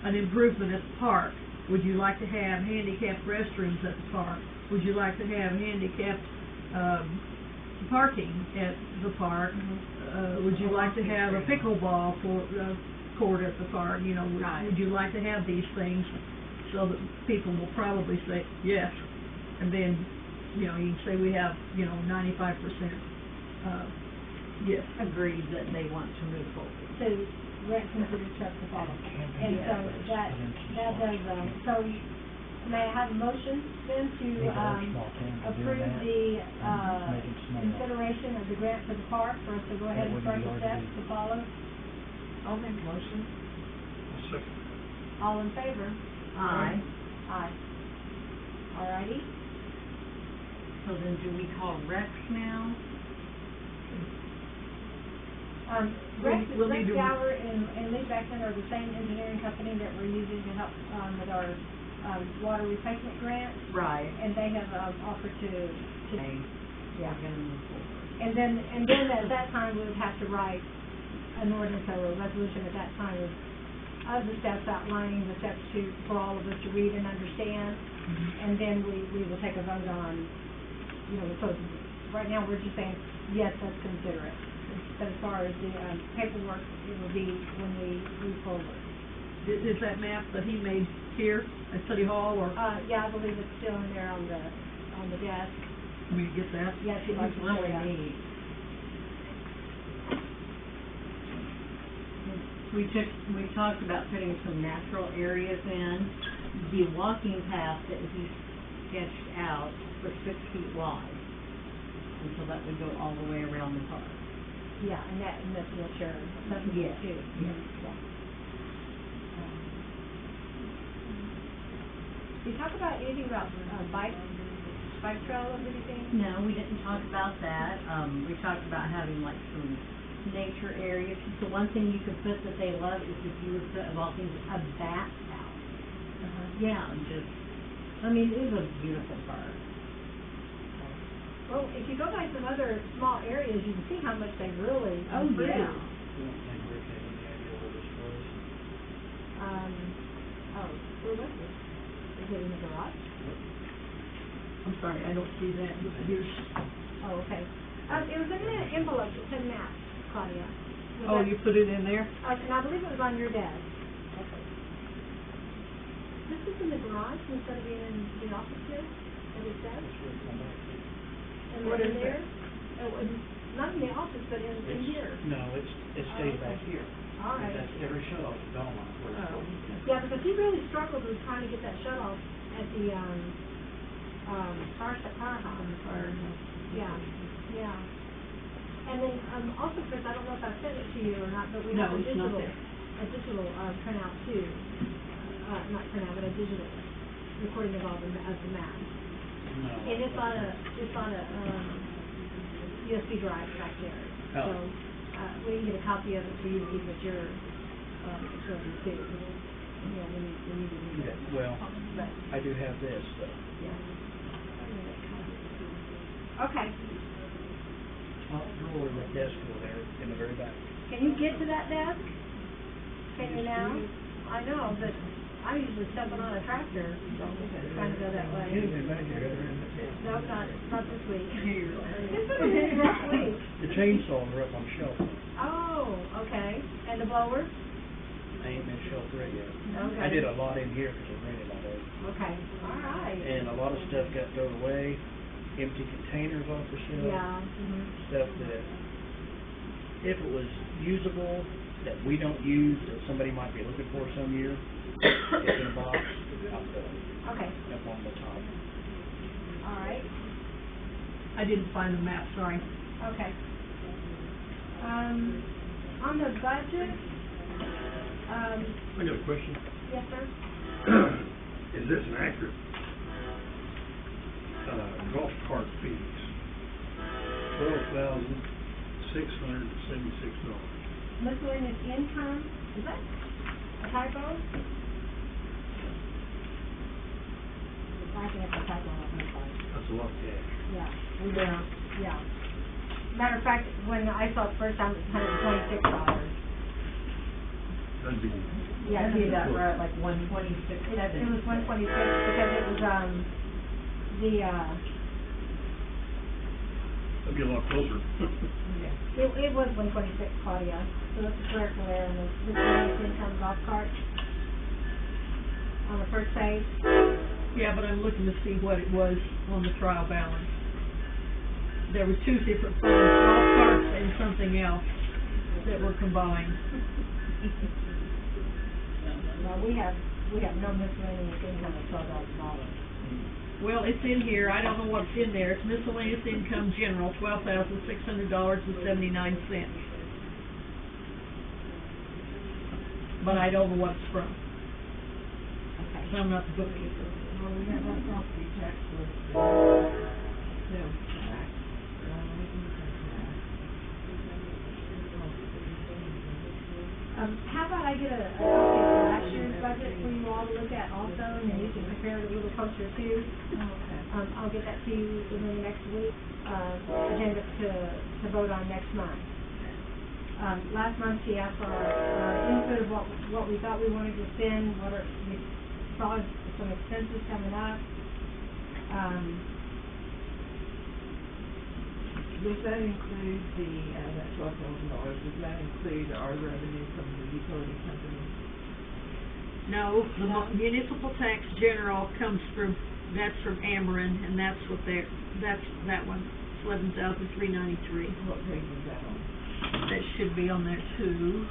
an improvement at the park? Would you like to have handicapped restrooms at the park? Would you like to have handicapped parking at the park? Would you like to have a pickleball court at the park? You know, would you like to have these things? So that people will probably say yes, and then, you know, you can say we have, you know, 95% yes. Agreed that they want to move forward. So, grant considered steps to follow. And so that does, so may I have a motion then to, approve the, consideration of the grant for the park, for us to go ahead and start the steps to follow? I'll make a motion. Second. All in favor? Aye. Aye. Alrighty. So then do we call Rex now? Rex We'll need to- Gower and Lee Beckman are the same engineering company that we're using to help, with our, water replacement grant, Right. and they have, offered to, Okay, yeah. we're gonna move forward. And then at that time, we would have to write an ordinance or a resolution at that time of the steps, outlining the steps for all of us to read and understand. And then we will take a vote on, you know, so right now, we're just saying, yes, let's consider it. But as far as the, paperwork, it will be when we move forward. Is that map that he made here at City Hall, or Yeah, I believe it's still in there on the desk. can we get that? Yes, you'd like to show Really that. neat. We talked about putting some natural areas in. The walking path that he sketched out was 6 feet wide. And so that would go all the way around the park. Yeah, and that's wheelchair, that's Yes. too. Yes. Yeah. Did you talk about anything about, bike trail or anything? No, we didn't talk about that. We talked about having like some nature areas. The one thing you could put that they love is if you would put, of all things, a bat house. Yeah, just, I mean, it is a beautiful park. Well, if you go by some other small areas, you can see how much they really Oh, improved. yeah. Where was it? Is it in the garage? I'm sorry, I don't see that. Here's, Oh, okay. It was in an envelope, it said map, Claudia. Was oh, that- you put it in there? And I believe it was on your desk. Okay. This is in the garage instead of being in the office here, as it says? And What in is there? Oh, not in the office, but in here. No, it stays back here. All right. That's every shut off at Bellmont. where it's Oh. going. Yeah, because he really struggled with trying to get that shut off at the, firehouse. Yeah, yeah. And then, also, Chris, I don't know if I sent it to you or not, but we No, have a it's not digital, there. printout too. Not printout, but a digital recording of all the maps. No. And it's on a, USB drive back there. Oh. So, we can get a copy of it for you to keep at your, facility too. Yeah, we need to. Yeah, well, But, I do have this, though. yeah. I need a copy Okay. Top drawer in that desk over there, in the very back. Can you get to that desk? Can you now? I know, but I'm usually stepping on a tractor, so trying to go that way. No, not this week. This has been a rough week. The chainsaws are up on the shelf. Oh, okay. And the blower? I ain't been shelf ready yet. Okay. I did a lot in here because it rained all day. Okay, all right. And a lot of stuff got thrown away, empty containers off the shelf. Yeah, Stuff that, if it was usable, that we don't use, that somebody might be looking for some year, it's in a box, I'll fill it Okay, up on the top. all right, I didn't find the map, sorry. okay. On the budget, I got a question. yes, sir? Is this an accurate, golf cart fees? $12,676. Miscellaneous income, is that a typo? I think it's a typo on my part. That's a lot of cash. Yeah. Matter of fact, when I saw it the first time, it was $126. That'd be, Yeah, I see that we're at like 126.7. it was 126 because it was, that'd be a lot closer. it was 126, Claudia, so that's a clerical error in the miscellaneous income golf cart on the first page. Yeah, but I'm looking to see what it was on the trial balance. There were two different funds, golf carts and something else that were combined. Well, we have no miscellaneous income of $12,000. Well, it's in here, I don't know what's in there, it's miscellaneous income general, $12,600.79. But I don't know what it's from, Okay. 'cause I'm not the bookkeeper. Well, we have our property tax listed, sales tax, income tax. How about I get a copy of last year's budget for you all to look at also, and then you can compare it a little closer too. Okay. I'll get that to you within the next week, agenda to vote on next month. Last month she asked for our input of what we thought we wanted to spend, we saw some expenses coming up. Does that include that $12,000, does that include our revenue from the utility company? No, the municipal tax general comes from, that's from Ameren, and that's that one, $11,393. What page is that on? That should be on there too.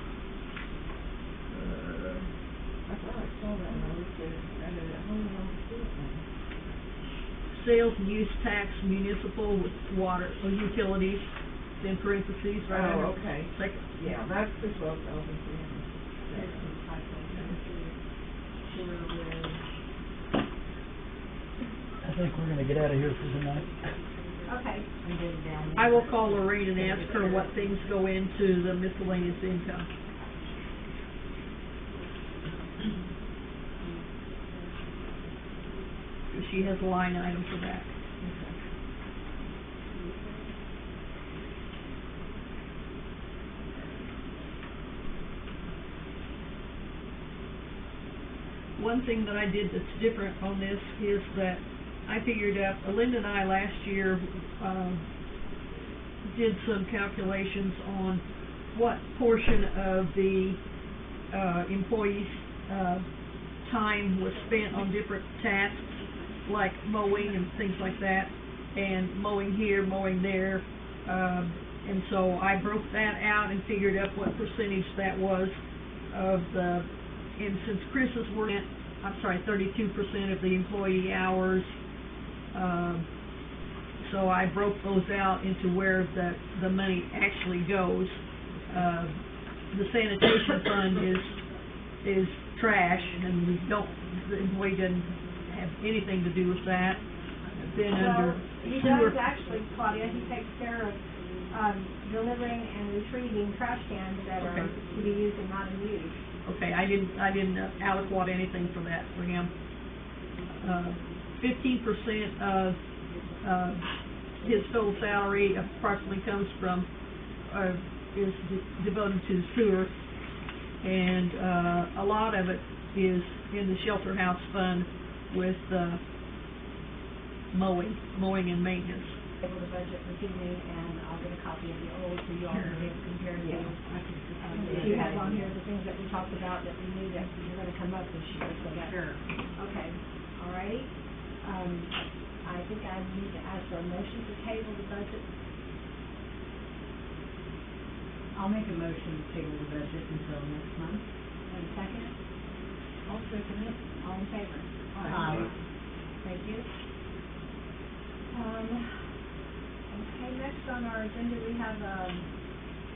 I thought I saw that, and I looked at it, and I don't see it now. Sales and use tax municipal with water, or utilities, in parentheses, right under. Oh, okay. Second. Yeah, that's the $12,300. I think we're gonna get out of here for tonight. Okay. I will call Lorraine and ask her what things go into the miscellaneous income. She has a line item for that. One thing that I did that's different on this is that I figured out, Linda and I last year did some calculations on what portion of the employees' time was spent on different tasks, like mowing and things like that, and mowing here, mowing there, and so I broke that out and figured out what percentage that was of the, and since Chris's were, 32% of the employee hours, so I broke those out into where the money actually goes. The sanitation fund is trash, and the employee doesn't have anything to do with that. Then under He sewer. does actually, Claudia, he takes care of, delivering and retrieving trash cans that are to be used and not in use. Okay, I didn't aliquot anything for that for him. 15% of his total salary approximately comes from, is devoted to sewer, and a lot of it is in the shelter house fund with mowing and maintenance. Able to budget this evening, and I'll get a copy of the old so you all can be compare to. You have on here the things that we talked about that we knew that were gonna come up this year, so that. Sure. Okay, all righty. I think I need to ask for a motion to table the budget. I'll make a motion to table the budget until next month. And second, I'll second it. all in favor? Aye. Thank you. Okay, next on our agenda, we have,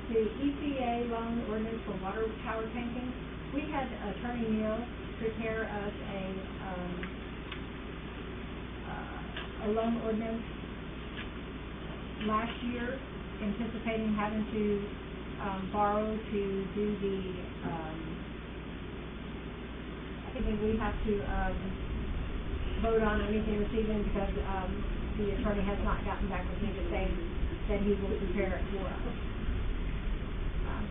the EPA loan ordinance for water tower tanking. We had Attorney Neal prepare us a loan ordinance last year, anticipating having to, borrow to do the, I think we have to, vote on anything this evening because, the attorney has not gotten back with me to say that he will prepare it for us.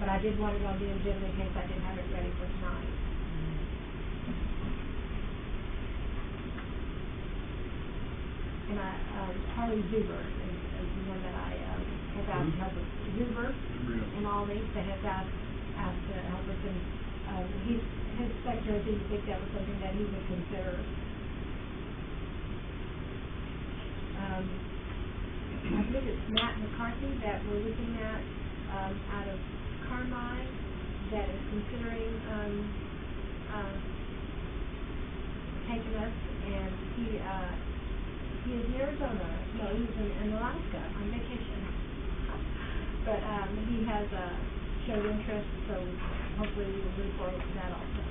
But I did want it on the agenda in case I didn't have it ready for tonight. And Harley Zuber is the one that I, have asked to help us. Zuber and all these, that has asked to help us, and, his secretary didn't think that was something that he would consider. I think it's Matt McCarthy that we're looking at, out of Carmine, that is considering, taking us, and he is in Arizona, no, he's in Alaska on vacation. But, he has, showed interest, so hopefully we will move forward with that also.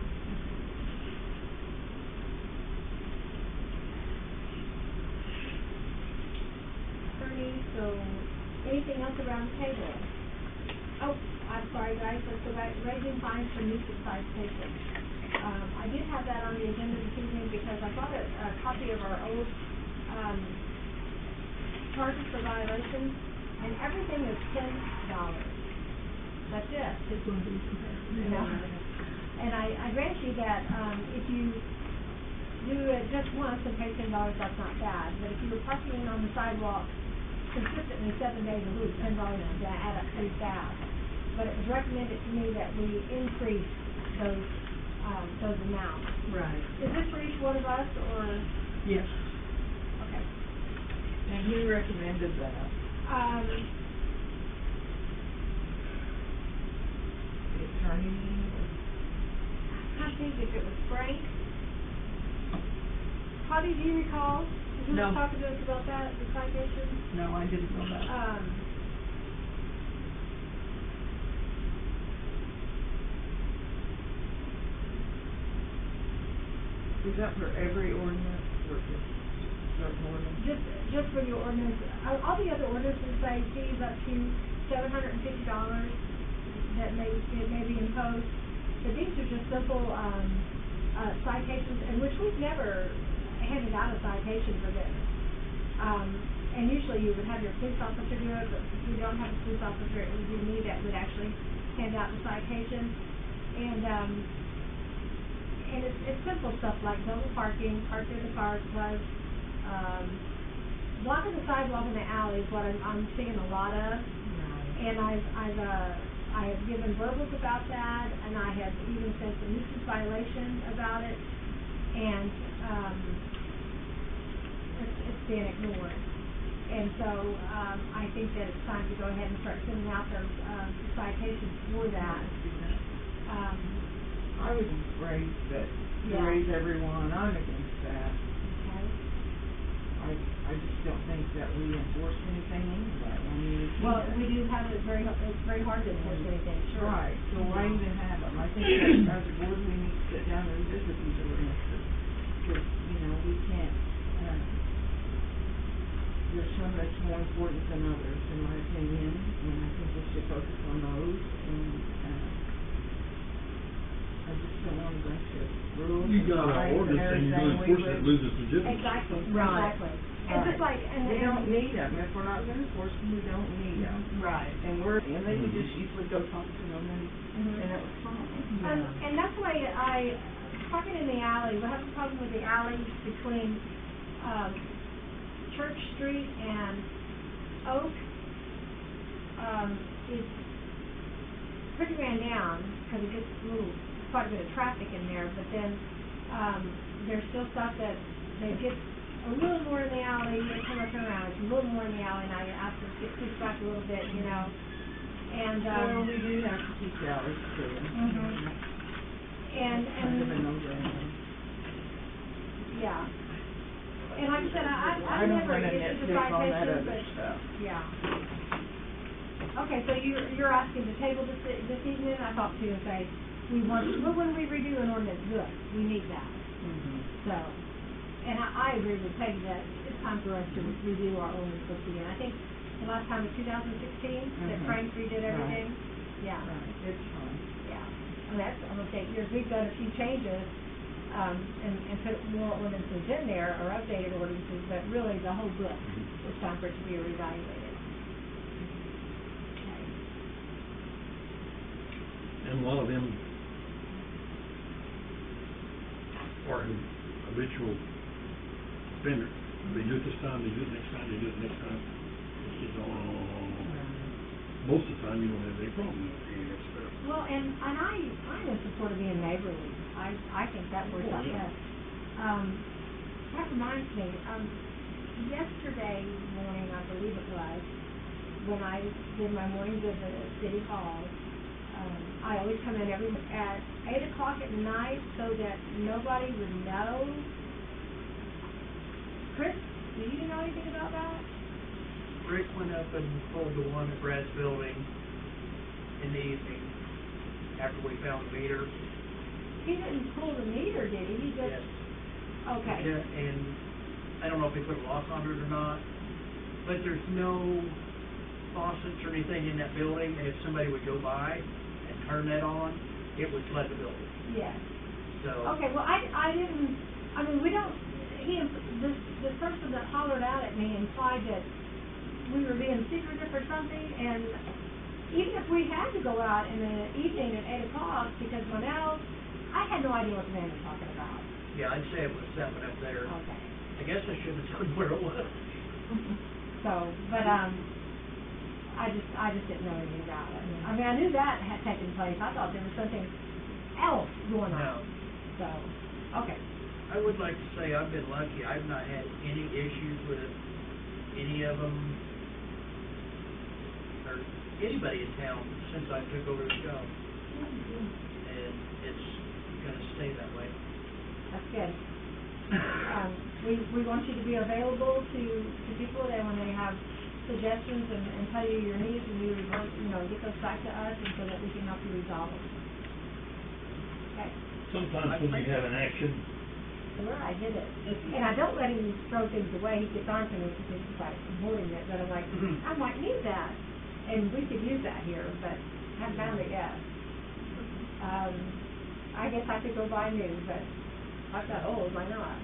So, anything else around the table? Oh, I'm sorry guys, let's go back, raising fines for nuisance citation. I did have that on the agenda this evening because I brought a copy of our old, charges for violations, and everything is $10. That's it. It's going to be competitive. Yeah. And I grant you that, if you do it just once and pay $10, that's not bad, but if you were parking on the sidewalk consistently 7 days a week, $10 is going to add up pretty fast. But it was recommended to me that we increase those amounts. Right. Is this for each one of us, or? Yes. Okay. And who recommended that? The attorney? I think if it was Frank. Patty, do you recall? Who No. was talking to us about that, the citation? No, I didn't know that. Is that for every ordinance or just certain ordinance? Just for your ordinance, all the other ordinances say fees up to $750 that may be imposed, but these are just simple, citations, in which we've never handed out a citation for this. And usually you would have your police officer do it, but if we don't have a police officer, it would be me that would actually hand out the citation. And it's simple stuff like double parking, park near the fire plug, blocking the sidewalk in the alley is what I'm seeing a lot of. And I have given verbals about that, and I have even sent a nuisance violation about it, and it's being ignored. And so I think that it's time to go ahead and start sending out those citations for that. I would raise that, Yeah. raise everyone, I'm against that. Okay. I just don't think that we enforce anything anyway, I mean, we Well, can't. we do have it's very hard to enforce anything, sure. Right, so why even have them? I think that as a board, we need to sit down and revisit these ordinances, because, you know, we can't, there's some that's more important than others, in my opinion, and I think we should focus on those, and, I just don't want a bunch of rules You and got fines an and ordinance and you're everything. gonna enforce it, it loses legitimacy. Exactly, Right. exactly. It's just like, and We don't need them, if we're not gonna enforce them, we don't need them. Right. And they would just usually go talk to them and it was fine. And that's why parking in the alley, we have a problem with the alley between, Church Street and Oak, is pretty ran down, cause it gets quite a bit of traffic in there, but then, there's still stuff that they get a little more in the alley, they come up and around, it's a little more in the alley, now you ask them to get pushed back a little bit, you know, and, Well, we do have to keep the alleys clear. and, Kind of a no-brainer. yeah. And like I said, I I don't never wanna issued the nitpick on that citation, other but, stuff. yeah. Okay, so you're asking to table this evening, I thought to say, when we redo an ordinance, good, we need that, so. And I agree with Peggy that it's time for us to redo our ordinance book again. I think the last time was 2016, that Frank redid everything, yeah. Right, it's fine. Yeah, I mean, that's almost 8 years, we've done a few changes, and put more ordinances in there, or updated ordinances, but really the whole book, it's time for it to be reevaluated. Okay. And a lot of them are habitual offenders. They do it this time, they do it next time, they do it next time. It's just all, most of the time you don't have any problem with any of that stuff. Well, and I'm in support of being neighborly. I think that works out yeah. best. That reminds me, yesterday morning, I believe it was, when I did my morning visit at City Hall, I always come in at 8 o'clock at night so that nobody would know. Chris, do you know anything about that? Rick went up and pulled the one at Brad's building in the evening after we found the meter. He didn't pull the meter, did he? He just, Yes. okay. Yeah, and I don't know if he put a lock on it or not, but there's no faucets or anything in that building, and if somebody would go by and turn that on, it would flood the building. Yes. So, Okay, well, I didn't, I mean, we don't, this person that hollered out at me implied that we were being secretive or something, and even if we had to go out in the evening at 8 o'clock, because Monell, I had no idea what the man was talking about. yeah, I'd say it was that one up there. Okay. I guess I should have told where it was. So, but, I just didn't know anything about it. I mean, I knew that had taken place. I thought there was something else going on. No. So, okay. I would like to say I've been lucky. I've not had any issues with any of them, or anybody in town since I took over the job. And it's gonna stay that way. That's good. We want you to be available to people that when they have suggestions and tell you your needs, and you revert, get those back to us, and so that we can help you resolve them. Okay? Sometimes when you have an action, Sure, I did it. And I don't let him throw things away. He gets on to me because he's like hoarding it, but I'm like, I might need that. And we could use that here, but haven't found it yet. I guess I could go buy new, but I've got old, why not?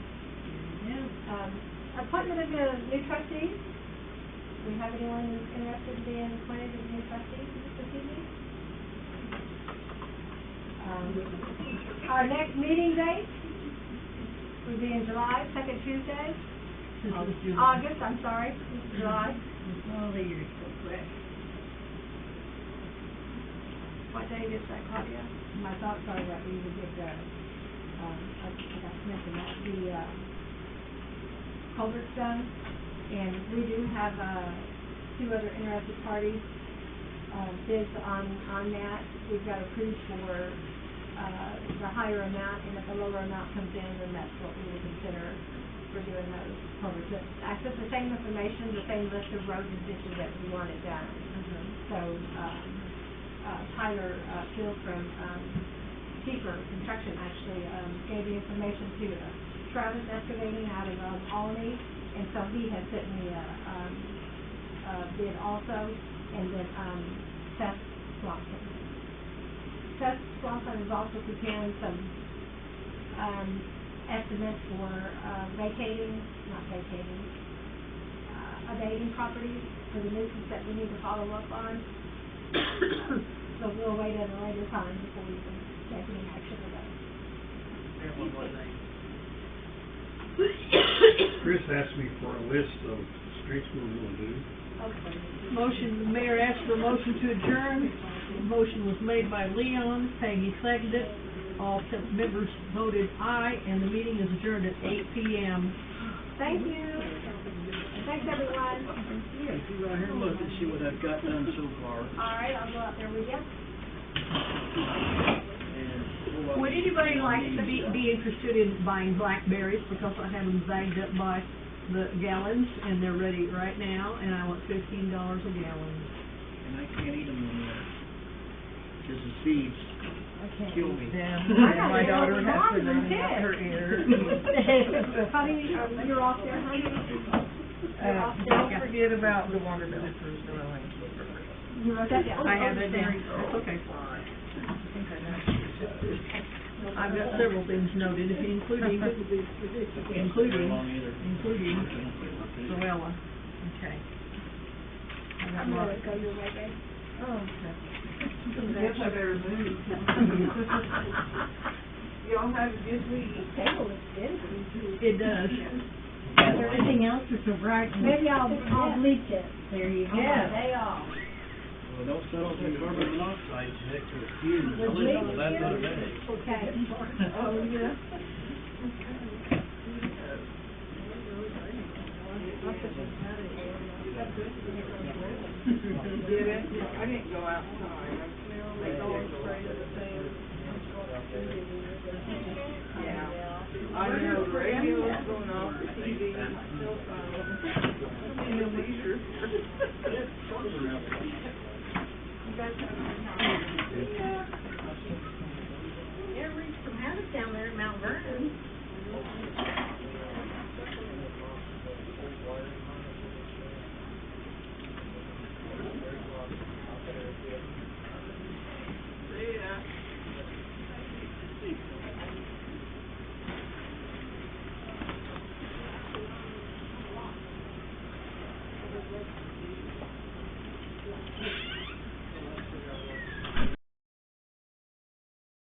Appointment of the new trustees. Do we have anyone interested in being appointed as new trustees this evening? Our next meeting date would be in July, second Tuesday. August, I'm sorry, July. Oh, the year's so quick. What day is that, Claudia? My thoughts are that we would get I forgot to mention that, the culverts done. And we do have, 2 other interested parties, bids on that. We've got approved for, the higher amount, and if a lower amount comes in, then that's what we would consider for doing those culverts. I put the same information, the same list of roads and ditches that we wanted done. So, Tyler, Phil from, Keeper Construction actually, gave the information to Travis Excavating out of, Albany, and so he had sent me a bid also, and then, Seth Swanson. Seth Swanson is also preparing some, estimates for, abating properties for the nuisance that we need to follow up on. So we'll wait at a later time before we can take any action with that. Chris asked me for a list of streets we were gonna do. Motion, the mayor asked for a motion to adjourn. The motion was made by Leon, Peggy seconded. All members voted aye, and the meeting is adjourned at 8 p.m. Thank you. Thanks, everyone. Yeah, see right here, look and see what I've got done so far. All right, I'll go out there with you. And Would anybody like to be interested in buying blackberries, because I have them bagged up by the gallons, and they're ready right now, and I want $15 a gallon. And I can't eat them anymore, because the seeds kill me. My daughter has been running out her ear. Honey, you're off there, honey? You're off there? Don't forget about the watermelon fruit that I went to. You wrote that down? I have that down. That's okay. I've got several things noted, including Zoella. Okay. I'm gonna go your way, babe. Oh, okay. Guess I better move. Y'all have a good week. This table is busy. It does. Everything else is so bright. Maybe I'll bleach it. There you go. Day off. Well, don't settle for carbon monoxide, heck, to a fume. Would Well, you? that's not a bad. Okay. Oh, yeah. Did it? I didn't go outside. I was all afraid of the thing. Yeah. I know, the radio was going off, the TV was still silent. In the leisure. You guys have a good time? Yeah, reached some houses down there in Mount Vernon. See ya.